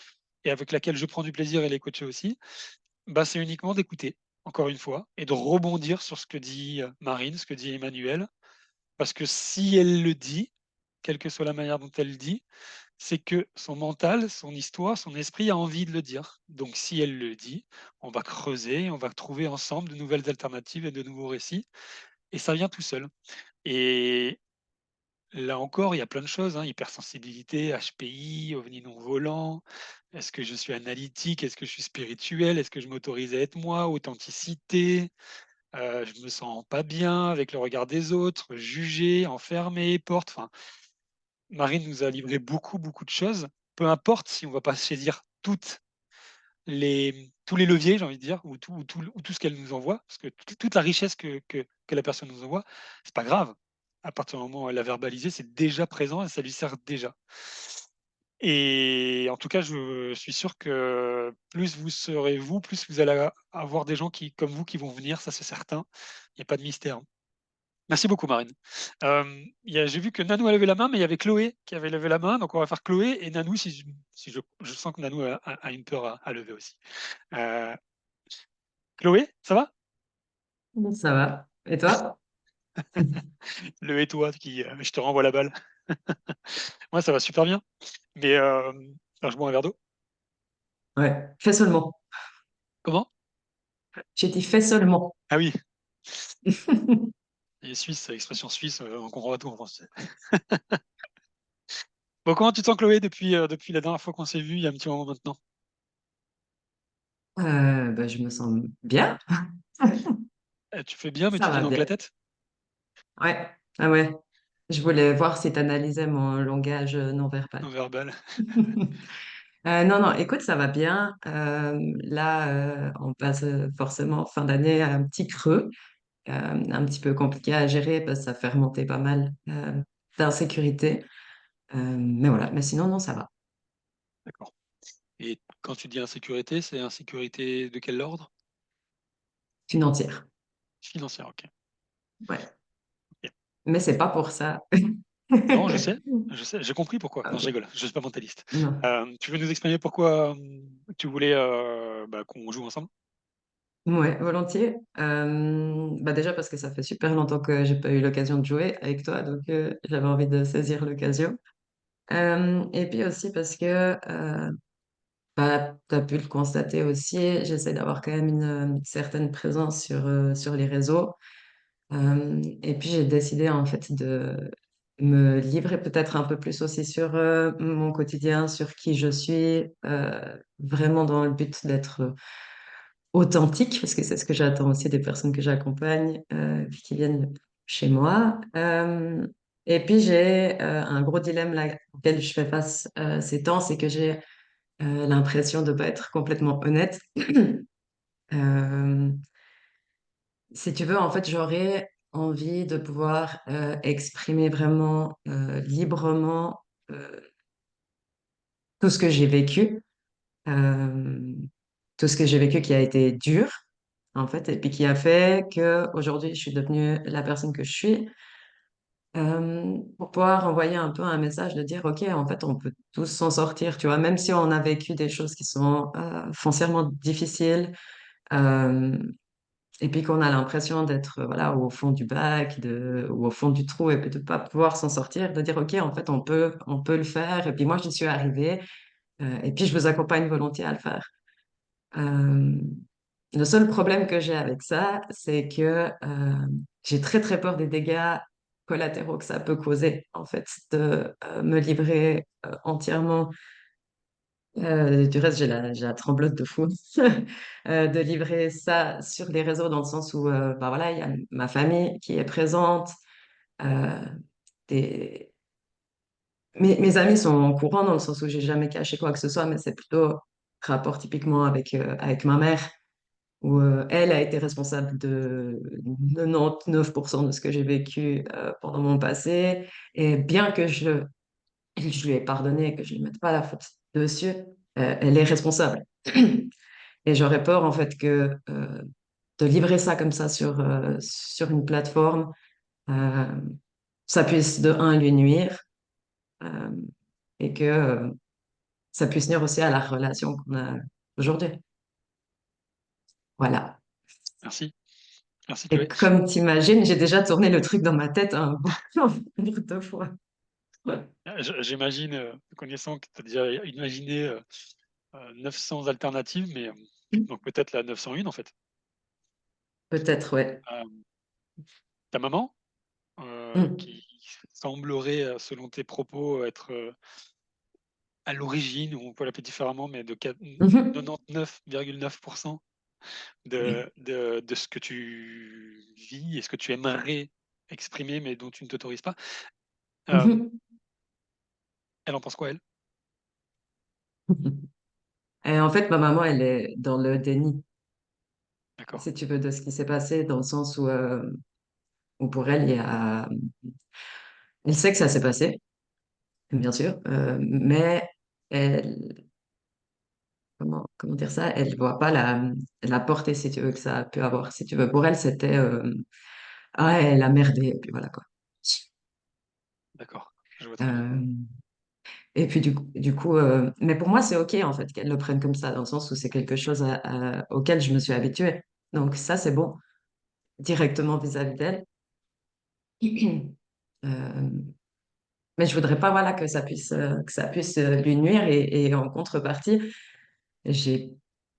avec laquelle je prends du plaisir et les coacher aussi, bah, c'est uniquement d'écouter, encore une fois et de rebondir sur ce que dit, Marine, ce que dit Emmanuel. Parce que si elle le dit, quelle que soit la manière dont elle le dit, c'est que son mental, son histoire, son esprit a envie de le dire. Donc si elle le dit, on va creuser, on va trouver ensemble de nouvelles alternatives et de nouveaux récits et ça vient tout seul. Et là encore, il y a plein de choses, hein, hypersensibilité, HPI, ovni non volant. Est-ce que je suis analytique? Est-ce que je suis spirituel? Est-ce que je m'autorise à être moi? Authenticité, je me sens pas bien avec le regard des autres, jugé, enfermé, porte. Enfin, Marine nous a livré beaucoup, beaucoup de choses. Peu importe si on va pas saisir tous les leviers, j'ai envie de dire, ou tout ce qu'elle nous envoie, parce que toute la richesse que la personne nous envoie, c'est pas grave. À partir du moment où elle l'a verbalisé, c'est déjà présent et ça lui sert déjà. Et en tout cas, je suis sûr que plus vous serez vous, plus vous allez avoir des gens comme vous qui vont venir, ça c'est certain. Il n'y a pas de mystère. Merci beaucoup, Marine. J'ai vu que Nanou a levé la main, mais il y avait Chloé qui avait levé la main. Donc, on va faire Chloé et Nanou si je sens que Nanou a une peur à lever aussi. Chloé, ça va? Ça va. Et toi? Le et toi, je te renvoie la balle. Moi, ça va super bien. Mais je bois un verre d'eau. Ouais, fais seulement. Comment? J'ai dit fais seulement. Ah oui, les Suisses, expression suisse, on comprend pas tout en français. Bon, comment tu te sens, Chloé, depuis la dernière fois qu'on s'est vu, il y a un petit moment maintenant? Bah, je me sens bien. Tu fais bien, mais Ça tu dis va non que bien. la tête? Ouais, ah ouais. Je voulais voir si tu analysais mon langage non verbal. Non verbal. Non, non, écoute, ça va bien. Là, on passe forcément fin d'année à un petit creux, un petit peu compliqué à gérer parce que ça fait remonter pas mal d'insécurité. Mais voilà, mais sinon, non, ça va. D'accord. Et quand tu dis insécurité, c'est insécurité de quel ordre? Financière. Financière, ok. Ouais. Ok. Mais c'est pas pour ça. Non, je sais, j'ai compris pourquoi. Non, je Ok. rigole, je ne suis pas mentaliste. Non. Tu veux nous expliquer pourquoi tu voulais qu'on joue ensemble? Ouais, volontiers. Bah déjà parce que ça fait super longtemps que j'ai pas eu l'occasion de jouer avec toi, donc j'avais envie de saisir l'occasion. Et puis aussi parce que bah, tu as pu le constater aussi, j'essaie d'avoir quand même une certaine présence sur les réseaux. Et puis j'ai décidé en fait de me livrer peut-être un peu plus aussi sur mon quotidien, sur qui je suis, vraiment dans le but d'être authentique, parce que c'est ce que j'attends aussi des personnes que j'accompagne, puis qui viennent chez moi. Et puis j'ai un gros dilemme là, auquel je fais face ces temps, c'est que j'ai l'impression de ne pas être complètement honnête. Euh, Si tu veux, en fait, j'aurais envie de pouvoir exprimer vraiment librement euh, tout ce que j'ai vécu, euh, tout ce que j'ai vécu qui a été dur, en fait, et puis qui a fait que aujourd'hui je suis devenue la personne que je suis, pour pouvoir envoyer un peu un message de dire, OK, en fait, on peut tous s'en sortir, tu vois, même si on a vécu des choses qui sont foncièrement difficiles, euh, et puis qu'on a l'impression d'être voilà, au fond du bac ou au fond du trou et de ne pas pouvoir s'en sortir, de dire, OK, en fait, on peut le faire. Et puis moi, j'y suis arrivée. Et puis, je vous accompagne volontiers à le faire. Euh, le seul problème que j'ai avec ça, c'est que j'ai très, très peur des dégâts collatéraux que ça peut causer, en fait, de me livrer entièrement. Du reste, j'ai la tremblote de fou de livrer ça sur les réseaux dans le sens où bah voilà, il y a ma famille qui est présente. euh, des... mes amis sont au courant dans le sens où j'ai jamais caché quoi que ce soit, mais c'est plutôt rapport typiquement avec ma mère, où elle a été responsable de 99% de ce que j'ai vécu pendant mon passé. Et bien que je lui ai pardonné et que je ne lui mette pas la faute dessus, elle est responsable. Et j'aurais peur, en fait, que de livrer ça comme ça sur une plateforme, euh, ça puisse de un lui nuire euh, et que ça puisse nuire aussi à la relation qu'on a aujourd'hui. Voilà. Merci. Merci, Et Chloé. comme t'imagines, j'ai déjà tourné le truc dans ma tête un bon nombre de fois. Ouais. J'imagine, connaissant que tu as déjà imaginé 900 alternatives, mais donc peut-être la 901 en fait. Peut-être, ouais. Euh, Ta maman, Mm. qui semblerait, selon tes propos, être à l'origine, ou on peut l'appeler différemment, mais de Mhm. 99,9%, de ce que tu vis et ce que tu aimerais exprimer, mais dont tu ne t'autorises pas. Mhm. Elle en pense quoi, elle? Et en fait, ma maman, elle est dans le déni, D'accord, si tu veux, de ce qui s'est passé, dans le sens où pour elle, elle sait que ça s'est passé, bien sûr, mais elle, comment dire ça, elle voit pas la portée, si tu veux, que ça a pu avoir. Si tu veux, pour elle, c'était ah, elle a merdé, et puis voilà quoi. d'accord, je vois très bien. Euh, et puis mais pour moi, c'est OK en fait qu'elle le prenne comme ça, dans le sens où c'est quelque chose auquel je me suis habituée. Donc ça, c'est bon, directement vis-à-vis d'elle. Euh, mais je voudrais pas, voilà, que ça puisse lui nuire et en contrepartie, j'ai,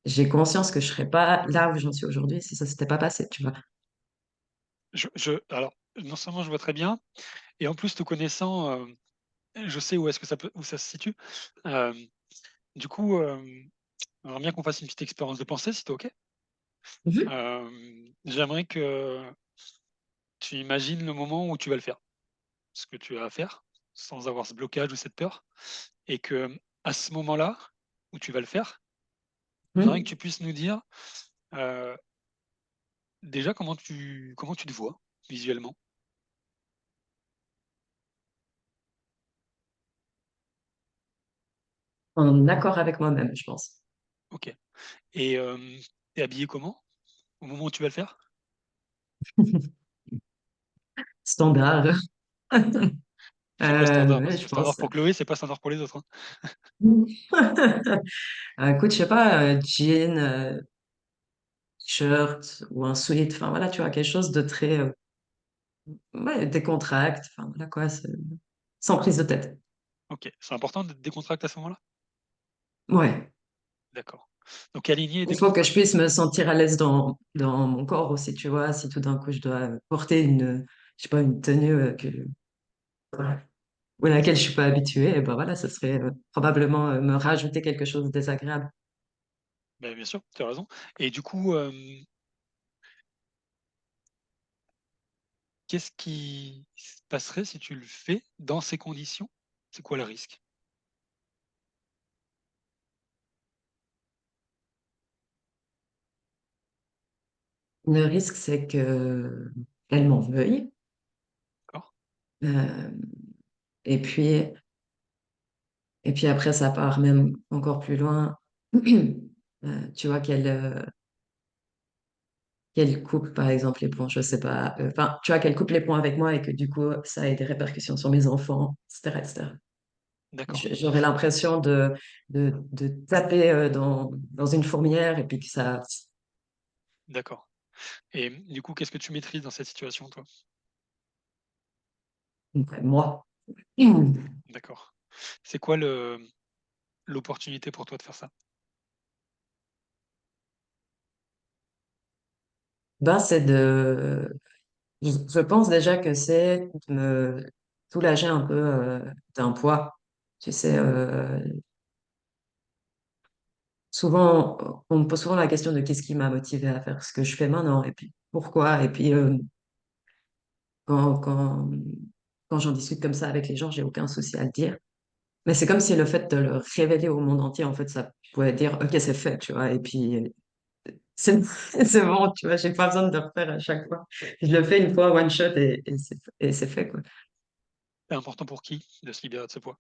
j'ai conscience que je serais pas là où j'en suis aujourd'hui si ça s'était pas passé, tu vois. Alors, non seulement je vois très bien, et en plus, te connaissant, je sais où est-ce que où ça se situe. Euh, du coup, j'aimerais bien qu'on fasse une petite expérience de pensée, si t'es OK. Mhm. J'aimerais que tu imagines le moment où tu vas le faire, ce que tu as à faire, sans avoir ce blocage ou cette peur, et que à ce moment-là où tu vas le faire, j'aimerais que Mhm. tu puisses nous dire euh, déjà comment tu te vois visuellement. En accord avec moi-même, je pense. OK. Et t'es habillé comment au moment où tu vas le faire? Standard. C'est quoi standard? Ouais, Parce je que standard pense. pour Chloé, c'est pas standard pour les autres, hein. Écoute, je sais pas, jean, shirt ou un sweat, enfin voilà, tu vois, quelque chose de très ouais, décontracté, enfin voilà quoi, sans prise de tête. OK. C'est important de décontracter à ce moment-là? Ouais. D'accord. Donc aligné et Il faut que je décontracté. puisse me sentir à l'aise dans mon corps aussi, tu vois, si tout d'un coup je dois porter je sais pas, une tenue voilà, ou à laquelle je suis pas habituée, et ben voilà, ce serait probablement me rajouter quelque chose de désagréable. Ben, bien sûr, tu as raison. Et du coup, qu'est-ce qui se passerait si tu le fais dans ces conditions? C'est quoi le risque? Le risque, c'est que elle m'en veuille. D'accord? Euh, et puis, et puis après, ça part même encore plus loin. Tu vois qu'elle coupe, par exemple, les ponts, je sais pas. Enfin, tu vois qu'elle coupe les ponts avec moi et que du coup, ça ait des répercussions sur mes enfants, etc., etc. D'accord, J'aurais l'impression de taper dans une fourmilière et puis que ça. d'accord. Et du coup, qu'est-ce que tu maîtrises dans cette situation, toi? Moi. D'accord. C'est quoi l'opportunité pour toi de faire ça? Ben, je pense déjà que c'est de me soulager un peu d'un poids. Tu sais, souvent, on me pose souvent la question de qu'est-ce qui m'a motivé à faire ce que je fais maintenant et puis pourquoi. Et puis, quand, quand, quand j'en discute comme ça avec les gens, j'ai aucun souci à le dire. Mais c'est comme si le fait de le révéler au monde entier, en fait, ça pouvait dire, OK, c'est fait, tu vois. Et puis, c'est c'est bon, tu vois, j'ai pas besoin de le refaire à chaque fois. Je le fais une fois, one shot, et c'est fait, quoi. C'est important pour qui de se libérer de ce poids?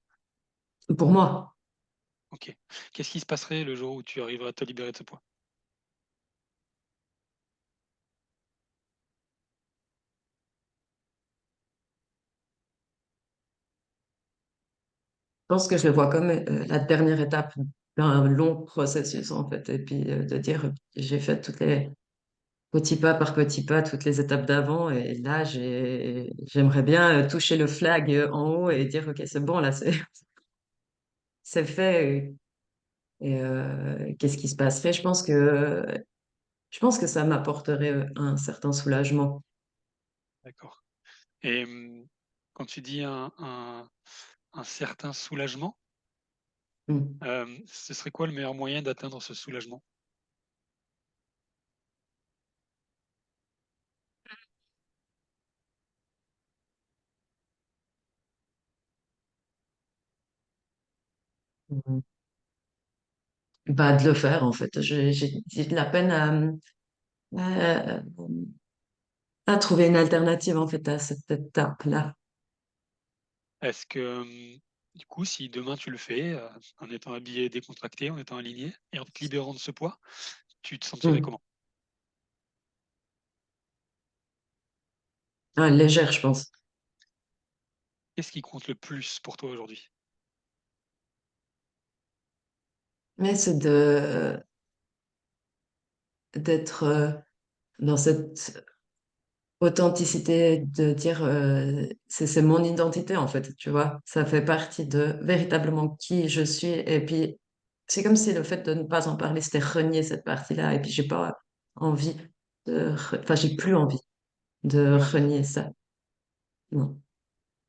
Pour moi. OK. Qu'est-ce qui se passerait le jour où tu arriverais à te libérer de ce poids? Je pense que je le vois comme la dernière étape d'un long processus, en fait. Et puis de dire, j'ai fait toutes les petits pas par petits pas, toutes les étapes d'avant. Et là, j'aimerais bien toucher le flag en haut et dire, OK, c'est bon, là, c'est fait. Et qu'est-ce qui se passerait? Je pense que ça m'apporterait un certain soulagement. D'accord. Et quand tu dis un certain soulagement, Mm. ce serait quoi le meilleur moyen d'atteindre ce soulagement? Mm. Bah, de le faire, en fait. J'ai de la peine à, à trouver une alternative, en fait, à cette étape-là. Est-ce que, du coup, si demain tu le fais, en étant habillé décontracté, en étant aligné et en te libérant de ce poids, tu te sentirais Mm. comment? Ah, légère, je pense. Qu'est-ce qui compte le plus pour toi aujourd'hui? Mais c'est d'être dans cette authenticité, de dire c'est mon identité, en fait, tu vois. Ça fait partie de véritablement qui je suis. Et puis, c'est comme si le fait de ne pas en parler, c'était renier cette partie-là. Et puis, j'ai pas envie enfin, j'ai plus envie de Ouais, renier ça. Non.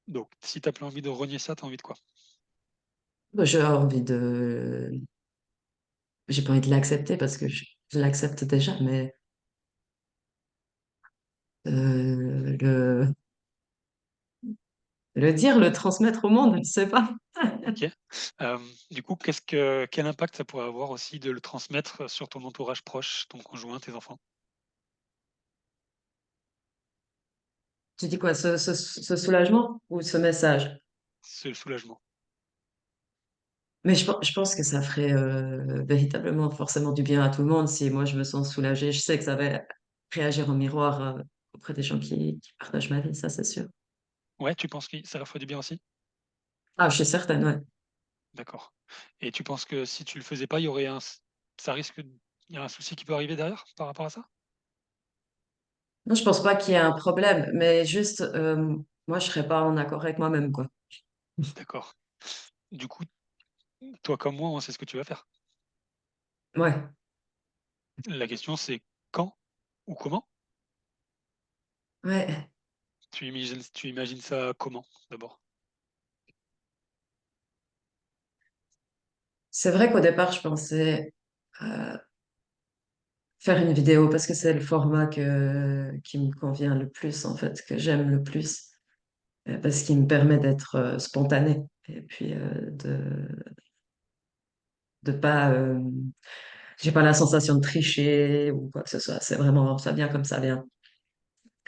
donc si tu as plus envie de renier ça, tu as envie de quoi? Bah, j'ai envie de. J'ai pas envie de l'accepter parce que je l'accepte déjà, mais le dire, le transmettre au monde, je sais pas. OK. Du coup, quel impact ça pourrait avoir aussi de le transmettre sur ton entourage proche, ton conjoint, tes enfants? Tu dis quoi, ce soulagement ou ce message? Ce soulagement. Mais je pense que ça ferait véritablement forcément du bien à tout le monde si moi je me sens soulagée. Je sais que ça va réagir en miroir auprès des gens qui partagent ma vie, ça c'est sûr. Ouais, tu penses que ça leur ferait du bien aussi? Ah, je suis certaine, ouais. D'accord, et tu penses que si tu le faisais pas, il y aurait un ça risque il y a un souci qui peut arriver derrière par rapport à ça? Non, je pense pas qu'il y ait un problème, mais juste moi je serais pas en accord avec moi-même, quoi. D'accord. Du coup, toi comme moi, on sait ce que tu vas faire. Ouais, La question c'est quand ou comment? ouais. Tu imagines ça comment d'abord? C'est vrai qu'au départ je pensais euh, faire une vidéo parce que c'est le format qui me convient le plus, en fait, que j'aime le plus, parce qu'il me permet d'être spontanée et puis de pas, j'ai pas la sensation de tricher ou quoi que ce soit. C'est vraiment, ça vient comme ça vient.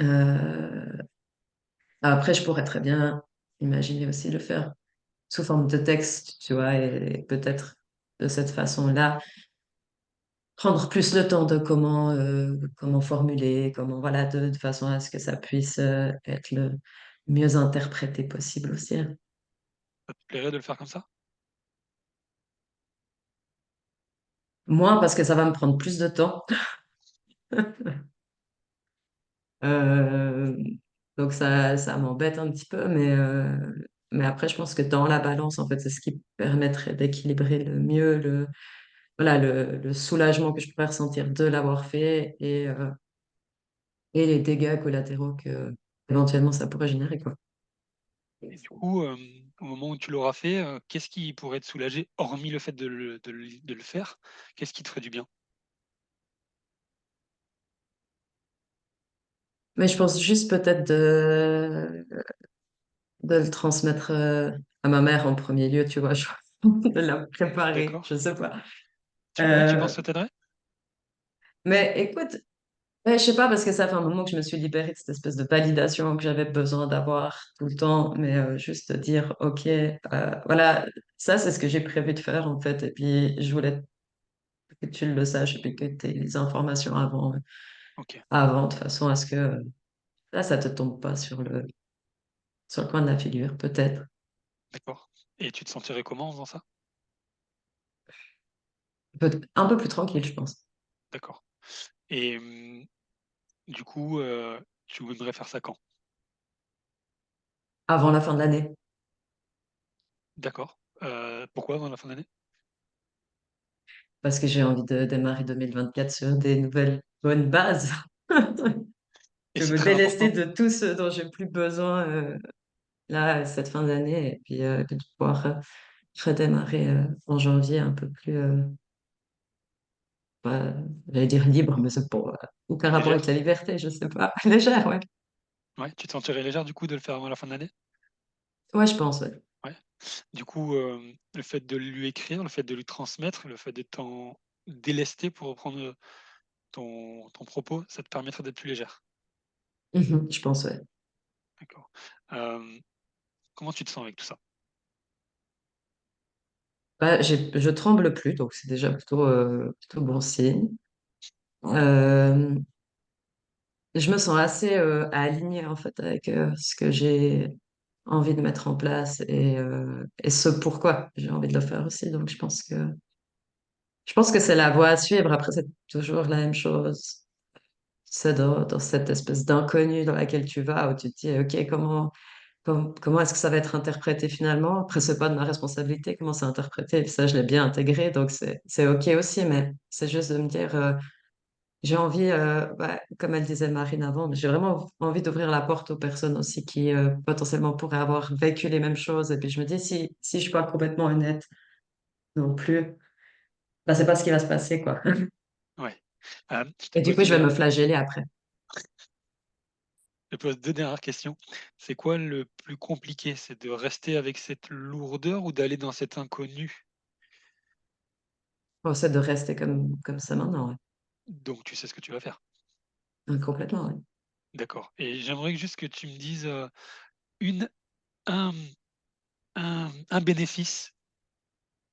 Euh, Après, je pourrais très bien imaginer aussi le faire sous forme de texte, tu vois, et peut-être de cette façon-là prendre plus le temps de comment formuler, comment, voilà, de façon à ce que ça puisse être le mieux interprété possible aussi, hein. Ça te plairait de le faire comme ça? Moins parce que ça va me prendre plus de temps. Euh, donc ça m'embête un petit peu, mais après, je pense que dans la balance, en fait, c'est ce qui permettrait d'équilibrer le mieux voilà, le soulagement que je pourrais ressentir de l'avoir fait et les dégâts collatéraux que éventuellement ça pourrait générer, quoi. Et du coup, au moment où tu l'auras fait, qu'est-ce qui pourrait te soulager hormis le fait de le faire? Qu'est-ce qui te ferait du bien? Mais je pense juste peut-être de le transmettre à ma mère en premier lieu, tu vois, de la préparer, D'accord. je sais pas. Tu penses Euh, que ça t'aiderait? mais écoute, ouais, je sais pas, parce que ça fait un moment que je me suis libérée de cette espèce de validation que j'avais besoin d'avoir tout le temps, mais juste dire, OK, voilà, ça c'est ce que j'ai prévu de faire en fait, et puis je voulais que tu le saches et puis que tu aies les informations OK, avant, de façon à ce que là, ça te tombe pas sur le coin de la figure, peut-être. d'accord, et tu te sentirais comment en faisant ça? Un peu plus tranquille, je pense. D'accord, et du coup, tu voudrais faire ça quand? Avant la fin de l'année. D'accord, pourquoi avant la fin d'année? Parce que j'ai envie de démarrer 2024 sur des nouvelles bonnes bases. Et Je c'est veux très délester important? de tout ce dont j'ai plus besoin là, cette fin d'année, et puis de pouvoir redémarrer en janvier un peu plus, bah, j'allais dire libre, mais c'est pour aucun rapport avec Légère? la liberté, je sais pas. Légère, ouais. Ouais, tu te sentirais légère du coup de le faire avant la fin de l'année? Ouais, je pense, ouais. Ouais, Du coup, le fait de lui écrire, le fait de lui transmettre, le fait de t'en délester, pour reprendre ton propos, ça te permettrait d'être plus légère. Je pense, ouais. D'accord. Comment tu te sens avec tout ça? Bah, je tremble plus, donc c'est déjà plutôt bon signe. Euh, je me sens assez alignée en fait avec ce que j'ai envie de mettre en place et ce pourquoi j'ai envie de le faire aussi. Donc je pense que c'est la voie à suivre. Après, c'est toujours la même chose. C'est dans cette espèce d'inconnu dans laquelle tu vas, où tu te dis, OK, comment est-ce que ça va être interprété finalement? Après, c'est pas de ma responsabilité comment c'est interprété. Et puis ça, je l'ai bien intégré, donc c'est OK aussi, mais c'est juste de me dire, j'ai envie, comme elle disait Marine avant, mais j'ai vraiment envie d'ouvrir la porte aux personnes aussi qui potentiellement pourraient avoir vécu les mêmes choses. Et puis je me dis, si je suis pas complètement honnête non plus, bah, c'est pas ce qui va se passer, quoi. Ouais. Je te Et du pose coup, deux je vais me dernières, flageller après. je te pose 2 dernières questions. C'est quoi le plus compliqué? C'est de rester avec cette lourdeur ou d'aller dans cet inconnu? On essaie de rester comme ça maintenant, ouais. Donc tu sais ce que tu vas faire. Complètement, ouais. D'accord, et j'aimerais juste que tu me dises, une un un bénéfice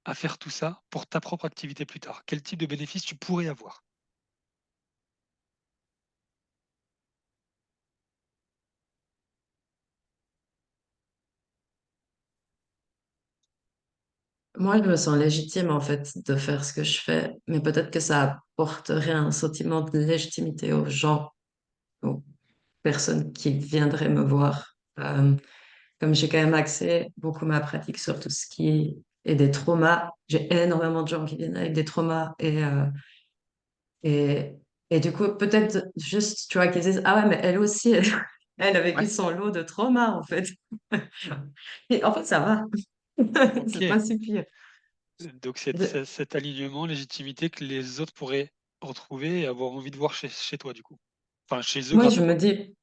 à faire tout ça pour ta propre activité plus tard. Quel type de bénéfice tu pourrais avoir? Moi, je me sens légitime en fait de faire ce que je fais, mais peut-être que ça apporterait un sentiment de légitimité aux gens, aux personnes qui viendraient me voir. Comme j'ai quand même axé beaucoup ma pratique sur tout ce qui est des traumas, j'ai énormément de gens qui viennent avec des traumas et, et du coup, peut-être juste, tu vois, qu'ils disent, ah ouais, mais elle aussi, elle a vécu Ouais, son lot de traumas en fait. Et en fait, ça va, c'est OK. pas si pire. Donc cet alignement, légitimité que les autres pourraient retrouver et avoir envie de voir chez toi du coup? Enfin chez eux Moi, grâce je à me toi. dis,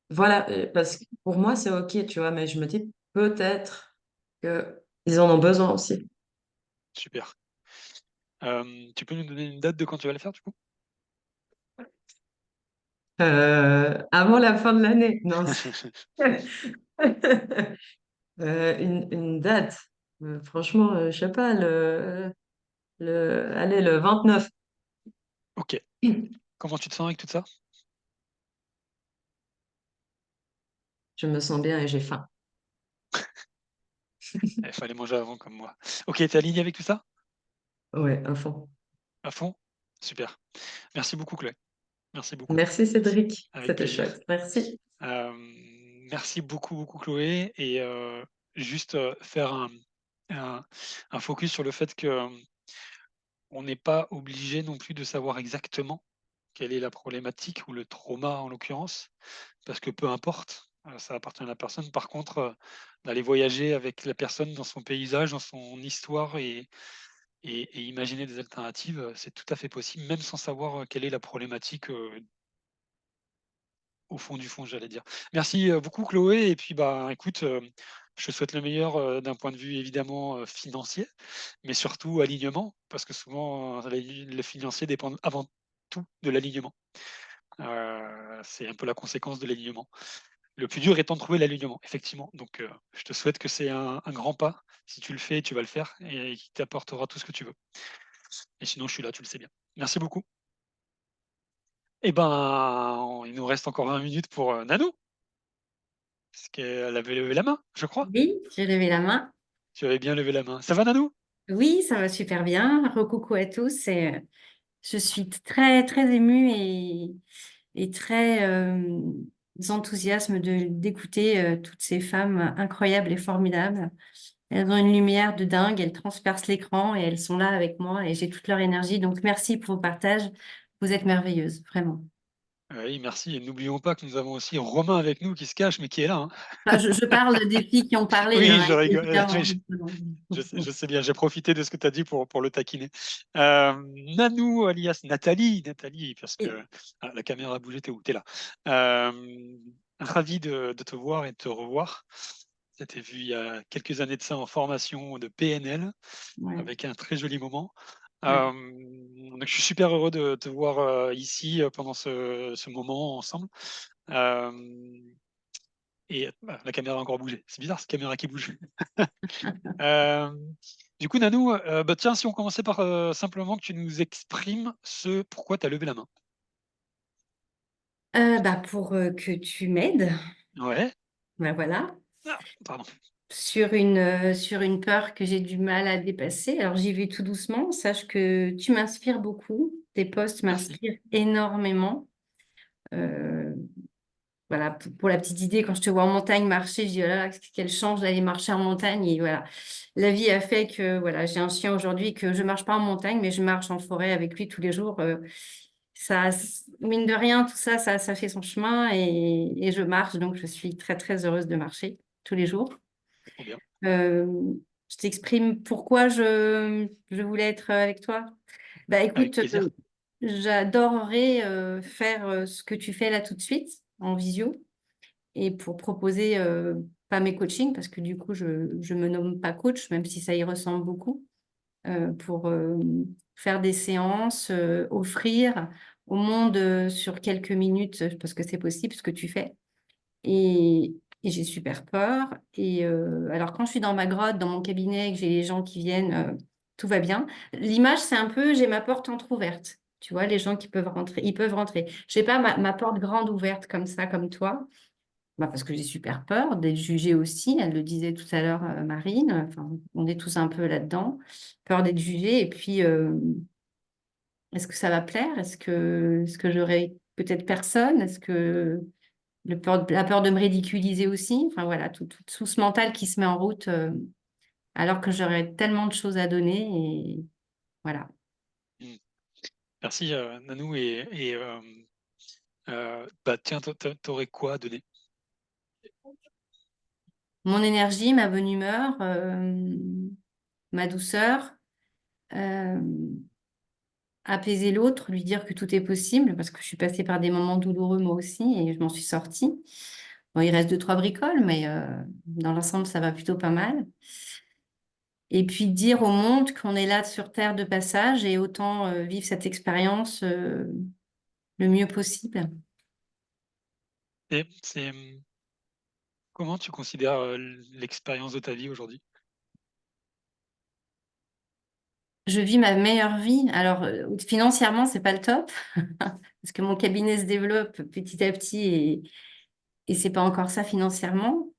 voilà, parce que pour moi, c'est OK, tu vois, mais je me dis peut-être qu'ils en ont besoin aussi. Super. Tu peux nous donner une date de quand tu vas le faire du coup? Avant la fin de l'année. Non, une date. Franchement, je sais pas, allez, le 29. OK. Comment tu te sens avec tout ça? Je me sens bien et j'ai faim. Il fallait manger avant comme moi. OK, tu es aligné avec tout ça? Ouais, à fond. À fond? Super. Merci beaucoup Chloé. Merci beaucoup. Merci Cédric, Avec c'était plaisir. chouette. Merci. Merci beaucoup, beaucoup Chloé, et juste, faire un un focus sur le fait que, on n'est pas obligé non plus de savoir exactement quelle est la problématique ou le trauma en l'occurrence, parce que peu importe, ça appartient à la personne. Par contre, d'aller voyager avec la personne dans son paysage, dans son histoire, et imaginer des alternatives, c'est tout à fait possible, même sans savoir, quelle est la problématique, au fond du fond, j'allais dire. Merci, beaucoup Chloé, et puis, bah, écoute, je te souhaite le meilleur, d'un point de vue évidemment, financier, mais surtout alignement, parce que souvent, le financier dépend avant tout de l'alignement. C'est un peu la conséquence de l'alignement. Le plus dur étant de trouver l'alignement, effectivement. Donc, je te souhaite que c'est un grand pas. Si tu le fais, tu vas le faire, et qui t'apportera tout ce que tu veux. Et sinon, je suis là, tu le sais bien. Merci beaucoup. Et ben, il nous reste encore 20 minutes pour, Nanou, parce qu'elle avait levé la main, je crois. Oui, j'ai levé la main. Tu avais bien levé la main. Ça va, Nanou? Oui, ça va super bien. Recoucou à tous. Je suis très, très émue et très enthousiasme d'écouter toutes ces femmes incroyables et formidables. Elles ont une lumière de dingue, elles transpercent l'écran et elles sont là avec moi et j'ai toute leur énergie. Donc, merci pour vos partages. Vous êtes merveilleuses, vraiment. Oui, merci, et n'oublions pas que nous avons aussi Romain avec nous qui se cache, mais qui est là, hein. Enfin, je parle des filles qui ont parlé, il y en Oui, a je rigole, évidemment. je sais bien, j'ai profité de ce que tu as dit pour le taquiner. Nanou, alias Nathalie, parce que la caméra a bougé, tu es où? Tu es là. Ravi de te voir et de te revoir. s'était vu il y a quelques années de ça en formation de PNL, Ouais. avec un très joli moment. Ouais. Donc je suis super heureux de te voir ici pendant ce moment ensemble. Et la caméra a encore bougé. C'est bizarre cette caméra qui bouge. Du coup, Nanou, tiens, si on commençait par simplement que tu nous exprimes ce pourquoi tu as levé la main. Pour que tu m'aides, Ouais. voilà, Ah, pardon. sur une peur que j'ai du mal à dépasser. Alors, j'y vais tout doucement. Sache que tu m'inspires beaucoup. Tes posts Merci. m'inspirent énormément. Euh, Voilà, pour la petite idée, quand je te vois en montagne marcher, je dis: «Oh là là, quelle chance d'aller marcher en montagne» et voilà. La vie a fait que, voilà, j'ai un chien aujourd'hui, que je marche pas en montagne, mais je marche en forêt avec lui tous les jours. Ça mine de rien, tout ça, ça fait son chemin et je marche, donc je suis très, très heureuse de marcher tous les jours. Trop bien. Je t'exprime pourquoi je voulais être avec toi. Bah, Avec écoute, plaisir. j'adorerais, faire, ce que tu fais là tout de suite en visio et pour proposer, pas mes coachings parce que du coup je me nomme pas coach, même si ça y ressemble beaucoup, pour, faire des séances, offrir au monde, sur quelques minutes, parce que c'est possible ce que tu fais et j'ai super peur et alors quand je suis dans ma grotte, dans mon cabinet et que j'ai les gens qui viennent, tout va bien. L'image, c'est un peu j'ai ma porte entrouverte, tu vois? Les gens qui peuvent rentrer, ils peuvent rentrer. J'ai pas ma porte grande ouverte comme ça, comme toi, parce que j'ai super peur d'être jugée aussi. Elle le disait tout à l'heure, Marine, enfin, on est tous un peu là-dedans. Peur d'être jugée et puis, est-ce que ça va plaire? Est-ce que j'aurai peut-être personne? Est-ce que la peur de me ridiculiser aussi? Enfin voilà, tout ce mental qui se met en route, alors que j'aurais tellement de choses à donner et voilà. Mmh. Merci, Nanou et tiens, tu aurais quoi à donner? Mon énergie, ma bonne humeur, ma douceur, apaiser l'autre, lui dire que tout est possible, parce que je suis passée par des moments douloureux moi aussi et je m'en suis sortie. Bon, il reste 2-3 bricoles, mais dans l'ensemble, ça va plutôt pas mal. Et puis dire au monde qu'on est là sur terre de passage et autant vivre cette expérience le mieux possible. Et c'est, comment tu considères l'expérience de ta vie aujourd'hui? Je vis ma meilleure vie. Alors, financièrement, c'est pas le top, parce que mon cabinet se développe petit à petit et c'est pas encore ça financièrement.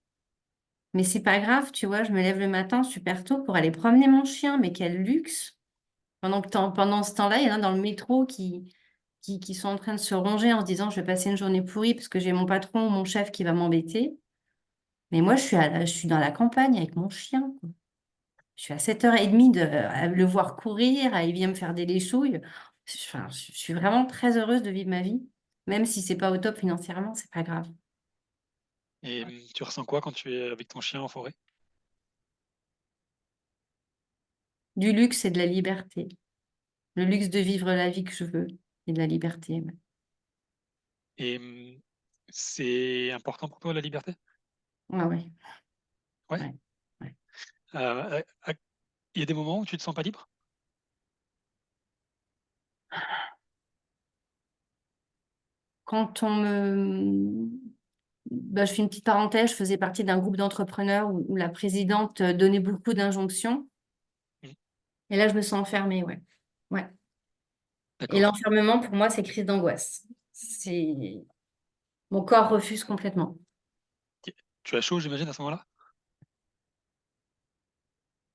Mais c'est pas grave, tu vois, je me lève le matin super tôt pour aller promener mon chien, mais quel luxe! Pendant ce temps-là, il y en a dans le métro qui sont en train de se ronger en se disant: «Je vais passer une journée pourrie parce que j'ai mon patron ou mon chef qui va m'embêter». Mais moi, je suis dans la campagne avec mon chien, quoi. Je suis à 7h30 à le voir courir, il vient me faire des léchouilles. Enfin, je suis vraiment très heureuse de vivre ma vie, même si c'est pas au top financièrement, c'est pas grave. Et tu ressens quoi quand tu es avec ton chien en forêt? Du luxe et de la liberté. Le luxe de vivre la vie que je veux et de la liberté, ouais. Et c'est important pour toi la liberté? Ouais, ouais, Ouais? ouais, ouais. Il y a des moments où tu te sens pas libre? Quand on me je fais une petite parenthèse, je faisais partie d'un groupe d'entrepreneurs où la présidente, donnait beaucoup d'injonctions Mmh, et là, je me sens enfermée, ouais. Ouais et d'accord. l'enfermement pour moi, c'est crise d'angoisse. C'est Mon corps refuse complètement. OK. Tu as chaud, j'imagine, à ce moment-là?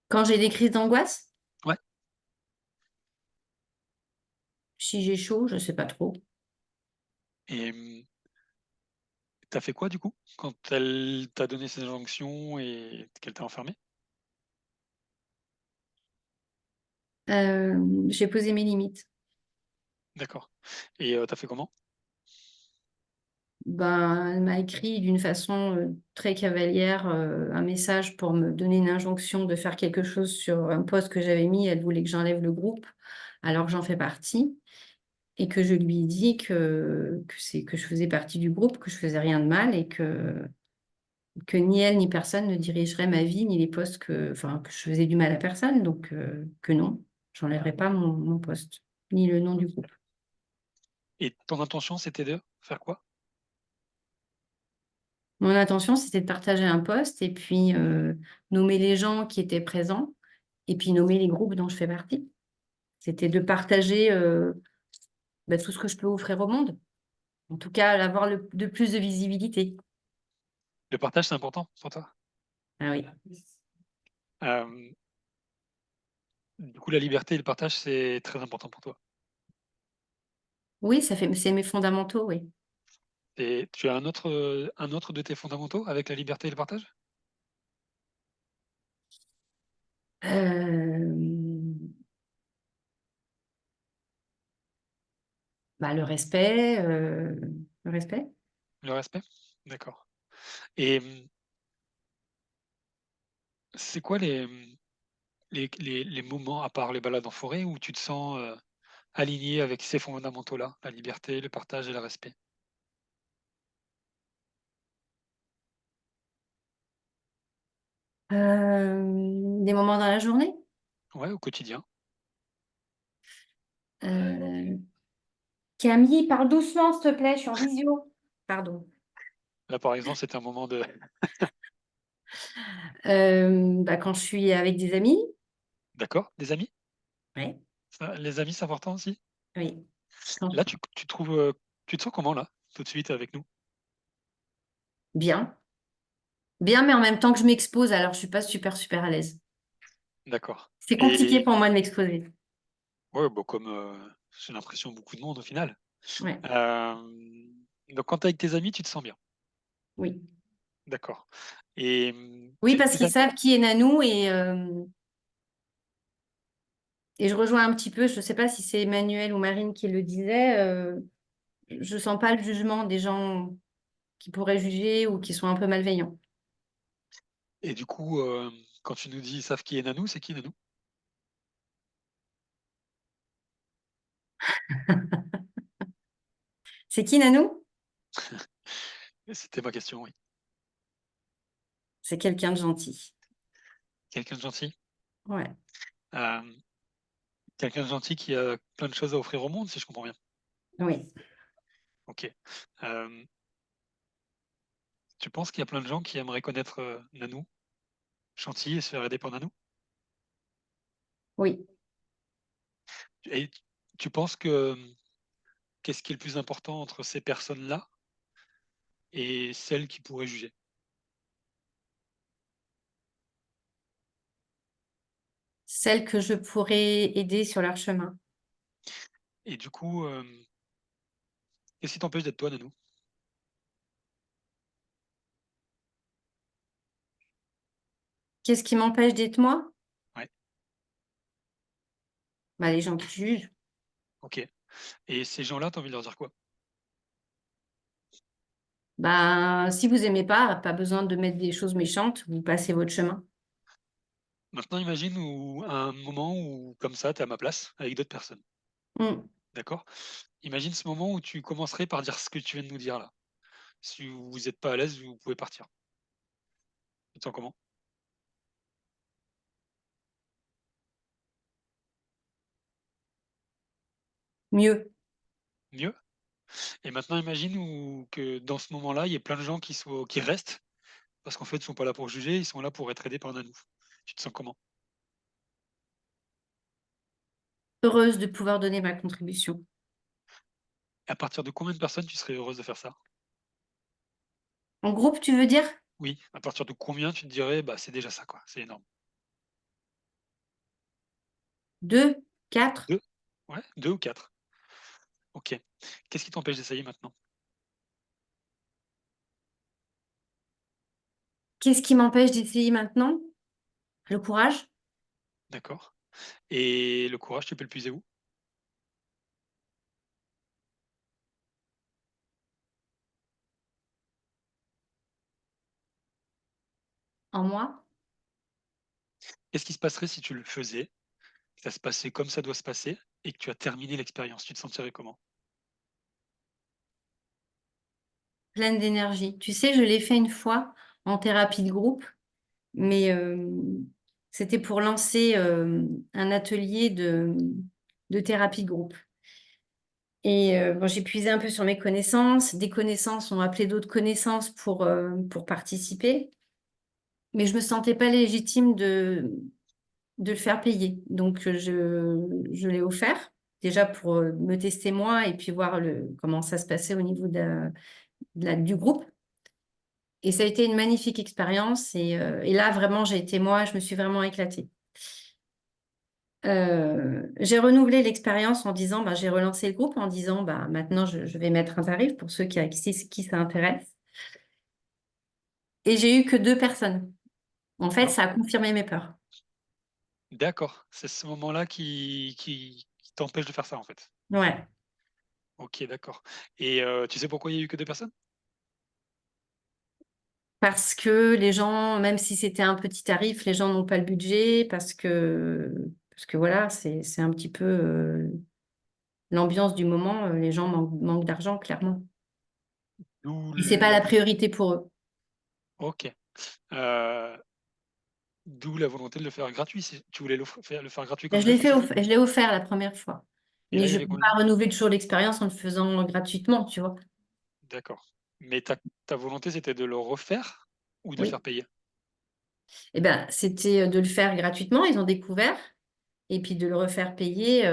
Quand j'ai des crises d'angoisse, Ouais. si j'ai chaud, je sais pas trop. Et tu as fait quoi du coup? Quand elle t'a donné ces injonctions et qu'elle t'a enfermé? J'ai posé mes limites. D'accord. Et tu as fait comment? Ben, elle m'a écrit d'une façon, très cavalière, un message pour me donner une injonction de faire quelque chose sur un post que j'avais mis. Elle voulait que j'enlève le groupe, alors que j'en fais partie et que je lui ai dit que je faisais partie du groupe, que je faisais rien de mal et que que ni elle ni personne ne dirigerait ma vie, ni les postes que je faisais du mal à personne. Donc, que non, j'enlèverai pas mon poste, ni le nom du groupe. Et ton intention, c'était de faire quoi? Mon intention, c'était de partager un poste et puis nommer les gens qui étaient présents et puis nommer les groupes dont je fais partie. C'était de partager tout ce que je peux offrir au monde. En tout cas, avoir de plus de visibilité. Le partage, c'est important pour toi? Ah oui. Hem, du coup, la liberté et le partage, c'est très important pour toi? Oui, c'est mes fondamentaux, oui. Et tu as un autre de tes fondamentaux avec la liberté et le partage? Hem, le respect, le respect. Le respect? D'accord. Et c'est quoi les moments, à part les balades en forêt, où tu te sens, aligné avec ces fondamentaux-là, la liberté, le partage et le respect? Des moments dans la journée? Ouais, au quotidien. Heu, Camille, parle doucement, s'il te plaît, je suis en visio. Pardon. Là, par exemple, c'était un moment de Quand je suis avec des amis. d'accord, des amis? Ouais, Ça, les amis, c'est important aussi? oui. Quand Là, tu trouves, tu te sens comment là, tout de suite avec nous? Bien. Bien, mais en même temps que je m'expose, alors je suis pas super, super à l'aise. D'accord. C'est compliqué Et pour moi de m'exposer. ouais, bah, comme, j'ai l'impression beaucoup de monde au final. Ouais, Donc quand tu es avec tes amis, tu te sens bien? oui. D'accord. Et Oui, parce tes qu'ils amis savent qui est Nanou et je rejoins un petit peu, je sais pas si c'est Emmanuel ou Marine qui le disait, je sens pas le jugement des gens qui pourraient juger ou qui sont un peu malveillants. et du coup, quand tu nous dis: «Ils savent qui est Nanou», c'est qui Nanou? C'est qui Nanou? C'était ma question, oui. C'est quelqu'un de gentil. Quelqu'un de gentil? Ouais, Hem, quelqu'un de gentil qui a plein de choses à offrir au monde, si je comprends bien? oui, OK. Hem, tu penses qu'il y a plein de gens qui aimeraient connaître, Nanou, gentil et se faire aider par Nanou? oui. Et tu penses que, qu'est-ce qui est le plus important entre ces personnes-là et celles qui pourraient juger? Celles que je pourrais aider sur leur chemin. Et du coup, qu'est-ce qui t'empêche d'être toi, Nanou? Qu'est-ce qui m'empêche d'être moi? Ouais, Les gens qui jugent. OK. Et ces gens-là, tu as envie de leur dire quoi? Si vous aimez pas besoin de mettre des choses méchantes, vous passez votre chemin. Maintenant, imagine où un moment où, comme ça, tu es à ma place avec d'autres personnes, Mmh. d'accord? Imagine ce moment où tu commencerais par dire ce que tu viens de nous dire là. Si vous êtes pas à l'aise, vous pouvez partir. Tu te sens comment? Mieux. Mieux? Et maintenant, imagine que dans ce moment-là, il y ait plein de gens qui restent parce qu'en fait, ils sont pas là pour juger, ils sont là pour être aidés par Nanou. Tu te sens comment? Heureuse de pouvoir donner ma contribution. À partir de combien de personnes tu serais heureuse de faire ça? En groupe, tu veux dire? Oui, à partir de combien tu te dirais: «Bah, c'est déjà ça, quoi, c'est énorme». 2, 4. 2. Ouais, 2 ou 4. OK. Qu'est-ce qui t'empêche d'essayer maintenant? Qu'est-ce qui m'empêche d'essayer maintenant? Le courage, D'accord. Et le courage, tu peux le puiser où? en moi. Qu'est-ce qui se passerait si tu le faisais, que ça se passait comme ça doit se passer et que tu as terminé l'expérience? Tu te sentirais comment? Pleine d'énergie. Tu sais, je l'ai fait une fois en thérapie de groupe, mais c'était pour lancer un atelier de thérapie de groupe. Et bon, j'ai puisé un peu sur mes connaissances. Des connaissances ont appelé d'autres connaissances pour participer, mais je me sentais pas légitime de le faire payer. Donc, je l'ai offert, déjà pour me tester moi et puis voir comment ça se passait au niveau du groupe. Et ça a été une magnifique expérience. Et là, vraiment, j'ai été moi, je me suis vraiment éclatée. J'ai renouvelé l'expérience en disant, j'ai relancé le groupe en disant, maintenant, je vais mettre un tarif pour ceux qui ça intéresse. Et j'ai eu que 2 personnes. En fait, Ah, ça a confirmé mes peurs. d'accord, c'est ce moment-là qui t'empêche de faire ça, en fait? Ouais. OK, d'accord. Et tu sais pourquoi il y a eu que 2 personnes? Parce que les gens, même si c'était un petit tarif, les gens n'ont pas le budget, parce que voilà, c'est un petit peu l'ambiance du moment. Les gens manquent d'argent, clairement. D'où Et c'est pas la l priorité pour eux. OK, heu, d'où la volonté de le faire gratuit. Tu voulais le faire gratuit Mais comme défi, c'est ça? je l'ai offert la première fois. Et là, Mais il y je avait peux combien? pas renouveler toujours l'expérience en le faisant gratuitement, tu vois. D'accord. Mais ta volonté, c'était de le refaire ou de le Oui. faire payer? Eh ben, c'était de le faire gratuitement, ils ont découvert, et puis de le refaire payer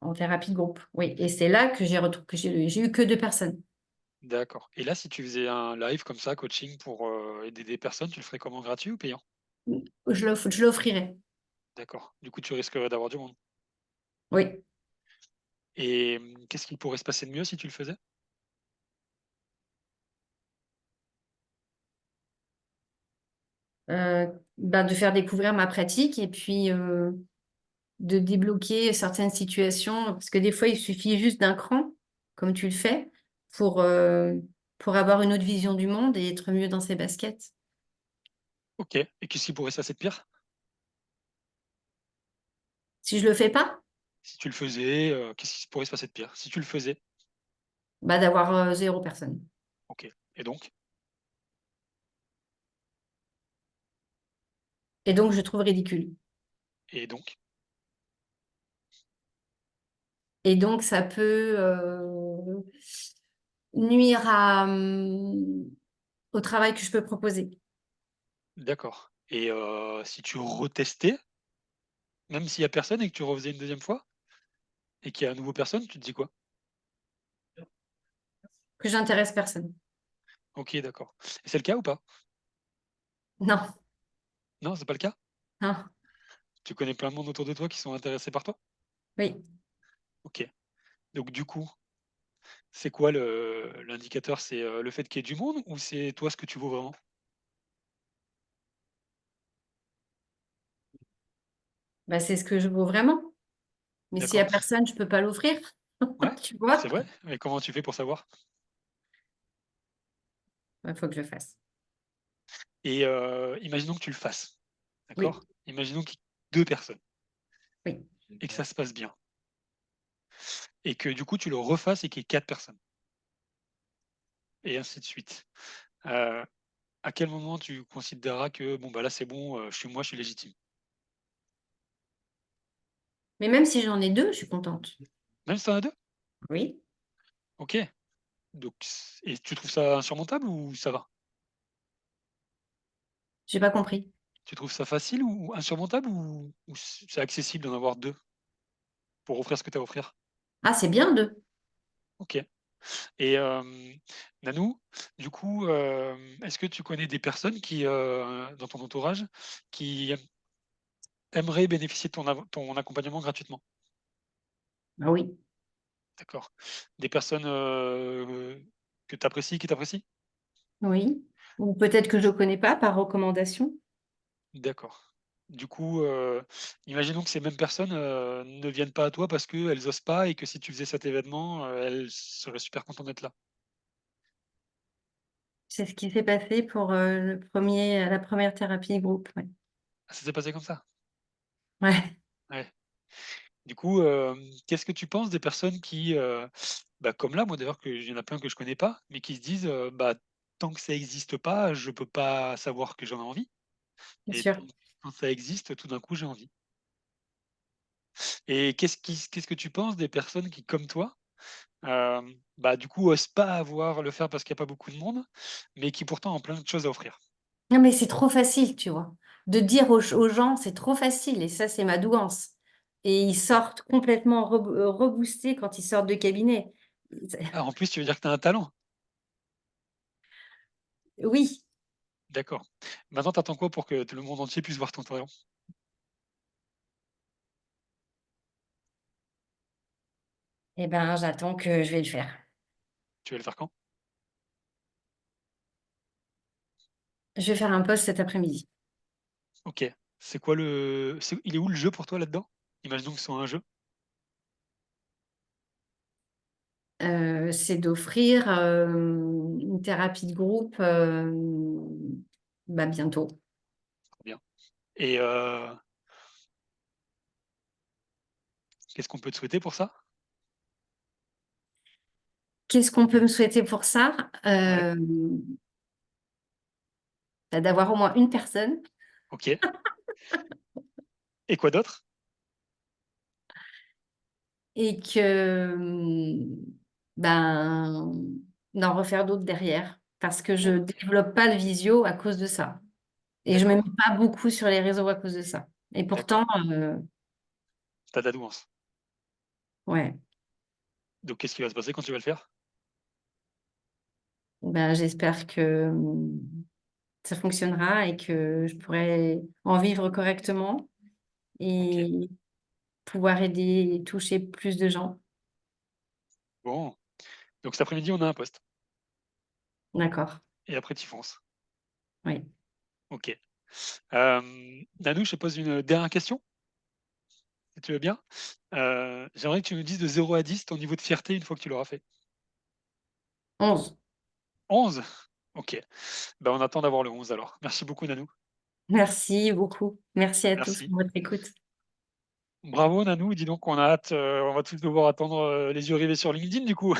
en thérapie de groupe. Oui. Et c'est là que j'ai eu que 2 personnes. D'accord. Et là, si tu faisais un live comme ça, coaching pour, aider des personnes, tu le ferais comment? Gratuit ou payant? Je l'offrirai. D'accord. Du coup, tu risquerais d'avoir du monde. Oui. Et qu'est-ce qui pourrait se passer de mieux si tu le faisais? De faire découvrir ma pratique et puis de débloquer certaines situations, parce que des fois, il suffit juste d'un cran, comme tu le fais, pour, euh, pour avoir une autre vision du monde et être mieux dans ses baskets. OK. Et qu'est-ce qui pourrait se passer de pire? Si je le fais pas, Si tu le faisais, qu'est-ce qui pourrait se passer de pire? Si tu le faisais? d'avoir 0 personne. OK. Et donc? Et donc, je trouve ridicule. Et donc? Et donc, ça peut nuire au travail que je peux proposer. D'accord. Et si tu retestais, même s'il y a personne et que tu refaisais une deuxième fois et qu'il y a à nouveau personne, tu te dis quoi? Que j'intéresse personne. OK, d'accord. Et c'est le cas ou pas? Non, Non, c'est pas le cas? non, Tu connais plein de monde autour de toi qui sont intéressés par toi? oui. OK. Donc du coup, c'est quoi le l'indicateur? C'est, le fait qu'il y ait du monde ou c'est toi ce que tu vaux vraiment? C'est ce que je vaux vraiment. Mais s'il y a D'accord. personne, je peux pas l'offrir. Ouais, Tu c'est vois? vrai, mais comment tu fais pour savoir? Il faut que je le fasse. Et imaginons que tu le fasses, Oui, d'accord? Imaginons qu'il y ait 2 personnes oui. et que ça se passe bien et que du coup tu le refasses et qu'il y ait 4 personnes et ainsi de suite. Heu, à quel moment tu considéreras que bon, bah, là c'est bon, je suis légitime? Mais même si j'en ai 2, je suis contente. Même si tu en as 2? Oui, OK. Donc et tu trouves ça insurmontable ou ça va? j'ai pas compris. Tu trouves ça facile ou insurmontable ou c'est accessible d'en avoir 2 pour offrir ce que tu as à offrir? Ah, c'est bien 2. OK. Et Nanou, du coup, est-ce que tu connais des personnes qui, dans ton entourage, qui aimeraient bénéficier de ton accompagnement gratuitement? Ah oui, D'accord. Des personnes, que tu apprécies, qui t'apprécient? oui. Ou peut-être que je connais pas par recommandation. D'accord. Du coup, imaginons que ces mêmes personnes, ne viennent pas à toi parce qu'elles osent pas et que si tu faisais cet événement, elles seraient super contentes d'être là. C'est ce qui s'est passé pour la première thérapie de groupe. Ouais. Ah, ça s'est passé comme ça? Ouais. Ouais. Du coup, qu'est-ce que tu penses des personnes qui, bah, comme là, moi d'ailleurs, qu'il y en a plein que je connais pas, mais qui se disent, bah, tant que ça n'existe pas, je peux pas savoir que j'en ai envie. Bien Et sûr. quand ça existe, tout d'un coup, j'ai envie. Et qu'est-ce que tu penses des personnes qui, comme toi, bah, du coup, osent pas le faire parce qu'il y a pas beaucoup de monde, mais qui pourtant ont plein de choses à offrir? Non, mais c'est trop facile, tu vois? De dire aux gens, c'est trop facile et ça, c'est ma douance. Et ils sortent complètement reboostés quand ils sortent de cabinet. C'est Ah, en plus, tu veux dire que tu as un talent? oui, D'accord. Maintenant, tu attends quoi pour que le monde entier puisse voir ton talent? et ben, j'attends que je vais le faire. Tu vas le faire quand? Je vais faire un post cet après-midi. OK. C'est quoi il est où le jeu pour toi là-dedans? Imaginons que ce soit un jeu. C'est d'offrir, une thérapie de groupe, bah, bientôt. Trop bien. Et qu'est-ce qu'on peut te souhaiter pour ça? Qu'est-ce qu'on peut me souhaiter pour ça? Ouais, Bah, d'avoir au moins une personne OK. Et quoi d'autre? et que, ben, d'en refaire d'autres derrière parce que je OK, développe pas le visio à cause de ça et je me mets d'accord, pas beaucoup sur les réseaux à cause de ça et d'accord. pourtant, Tu as ta douance. ouais, Donc qu'est-ce qui va se passer quand tu vas le faire? ben, j'espère que, ça fonctionnera et que je pourrai en vivre correctement OK. et pouvoir aider et toucher plus de gens. Bon, donc cet après-midi, on a un poste D'accord, et après tu fonces. oui. OK. Nanou, je te pose une dernière question, si tu veux bien. J'aimerais que tu nous dises de 0 à 10 ton niveau de fierté une fois que tu l'auras fait. 11. 11. OK. Ben, on attend d'avoir le 11 alors. Merci beaucoup Nanou. Merci beaucoup. Merci à tous Merci. pour votre écoute. Bravo Nanou, dis donc on a hâte, on va tous devoir attendre, les yeux rivés sur LinkedIn du coup.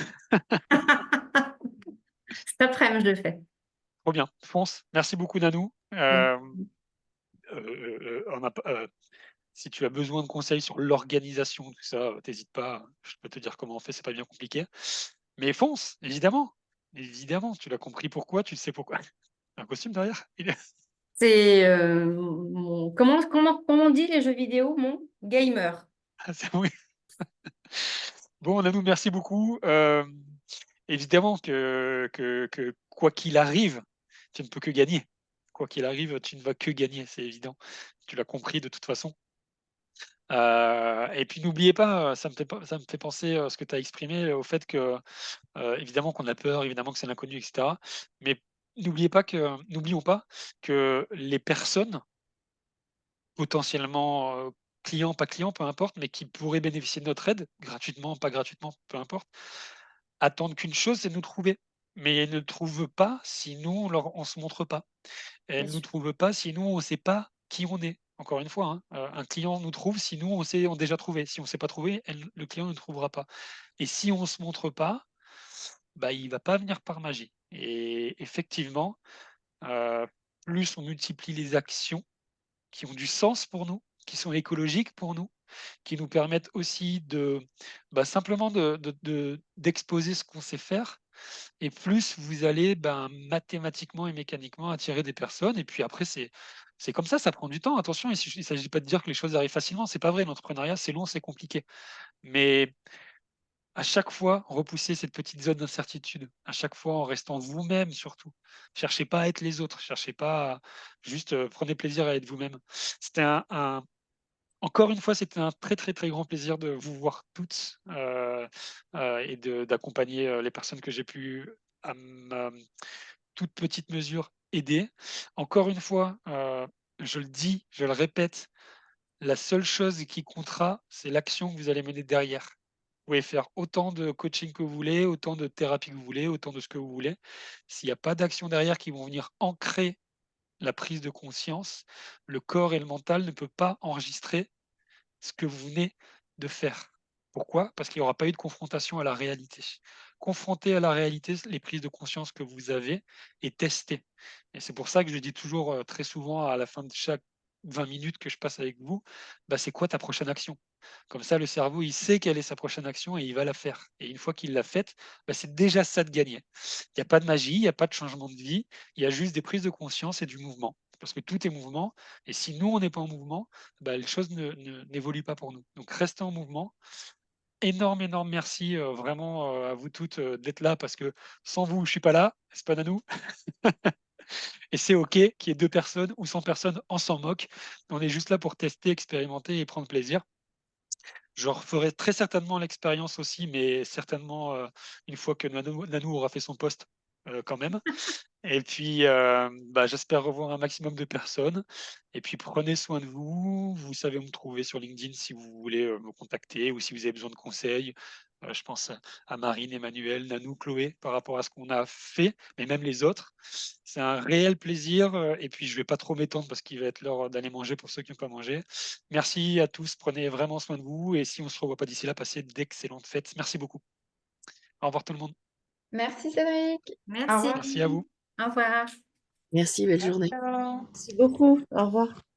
Cet après-midi, je le fais. Trop bien, fonce. Merci beaucoup Nanou. Merci. On a pas si tu as besoin de conseils sur l'organisation, tout ça, tu pas, je peux te dire comment on fait, c'est pas bien compliqué. Mais fonce, évidemment, évidemment, tu l'as compris pourquoi, tu sais pourquoi. Un costume derrière? C'est, mon comment on dit les jeux vidéo? Mon gamer. Ah c'est oui. Bon Nanou, merci beaucoup. Évidemment que quoi qu'il arrive, tu ne peux que gagner. Quoi qu'il arrive, tu ne vas que gagner, c'est évident. Tu l'as compris de toute façon. Et puis n'oubliez pas, ça me fait penser, ce que tu as exprimé, au fait que, évidemment qu'on a peur, évidemment que c'est l'inconnu et cetera. Mais n'oublions pas que les personnes potentiellement, clients, pas clients, peu importe, mais qui pourraient bénéficier de notre aide, gratuitement, pas gratuitement, peu importe, attendent qu'une chose, c'est de nous trouver. Mais elles ne trouvent pas si nous, on se montre pas. Bien Elles ne nous sûr. trouvent pas si nous, on ne sait pas qui on est. Encore une fois, hein, un client nous trouve si nous, on a déjà trouvé. Si on ne s'est pas trouvé, le client ne trouvera pas. Et si on ne se montre pas, bah, il va pas venir par magie. Et effectivement, heu, plus on multiplie les actions qui ont du sens pour nous, qui sont écologiques pour nous, qui nous permettent aussi bah, simplement d'exposer ce qu'on sait faire, et plus vous allez, ben, mathématiquement et mécaniquement attirer des personnes. Et puis après, c'est comme ça prend du temps. Attention, il ne s'agit pas de dire que les choses arrivent facilement, c'est pas vrai. L'entrepreneuriat, c'est long, c'est compliqué. Mais à chaque fois, repousser cette petite zone d'incertitude, à chaque fois en restant vous-même surtout. Cherchez pas à être les autres, cherchez pas à juste, prenez plaisir à être vous-même. C'était encore une fois, c'était un très, très, très grand plaisir de vous voir toutes, et d'accompagner, les personnes que j'ai pu, à ma toute petite mesure, aider. Encore une fois, je le dis, je le répète, la seule chose qui comptera, c'est l'action que vous allez mener derrière. Vous pouvez faire autant de coaching que vous voulez, autant de thérapie que vous voulez, autant de ce que vous voulez. S'il n'y a pas d'action derrière qui vont venir ancrer la prise de conscience, le corps et le mental ne peuvent pas enregistrer ce que vous venez de faire. Pourquoi? Parce qu'il n'y aura pas eu de confrontation à la réalité. confronter à la réalité les prises de conscience que vous avez et tester. Et c'est pour ça que je dis toujours très souvent à la fin de chaque 20 minutes que je passe avec vous, bah, c'est quoi ta prochaine action? Comme ça, le cerveau, il sait quelle est sa prochaine action et il va la faire. Et une fois qu'il l'a faite, bah, c'est déjà ça de gagner. Il n'y a pas de magie, il n'y a pas de changement de vie, il y a juste des prises de conscience et du mouvement. Parce que tout est mouvement. Et si nous, on n'est pas en mouvement, bah, les choses n'évoluent pas pour nous. Donc, restez en mouvement. Énorme merci vraiment à vous toutes d'être là parce que sans vous, je suis pas là. C'est pas Nanou. Et c'est OK qu'il y ait 2 personnes ou 100 personnes, on s'en moque. On est juste là pour tester, expérimenter et prendre plaisir. Je referai très certainement l'expérience aussi, mais certainement, une fois que Nanou aura fait son post, quand même. Et puis, bah, j'espère revoir un maximum de personnes. Et puis prenez soin de vous. Vous savez où me trouver sur LinkedIn si vous voulez, me contacter ou si vous avez besoin de conseils. Je pense à Marine, Emmanuel, Nanou, Chloé par rapport à ce qu'on a fait, mais même les autres. C'est un réel plaisir, et puis je vais pas trop m'étendre parce qu'il va être l'heure d'aller manger pour ceux qui n'ont pas mangé. Merci à tous, prenez vraiment soin de vous et si on se revoit pas d'ici là, passez d'excellentes fêtes. Merci beaucoup. Au revoir tout le monde. Merci Cédric. Au Merci. revoir. Merci à vous. Au revoir. Merci, belle journée. Merci beaucoup. Au revoir.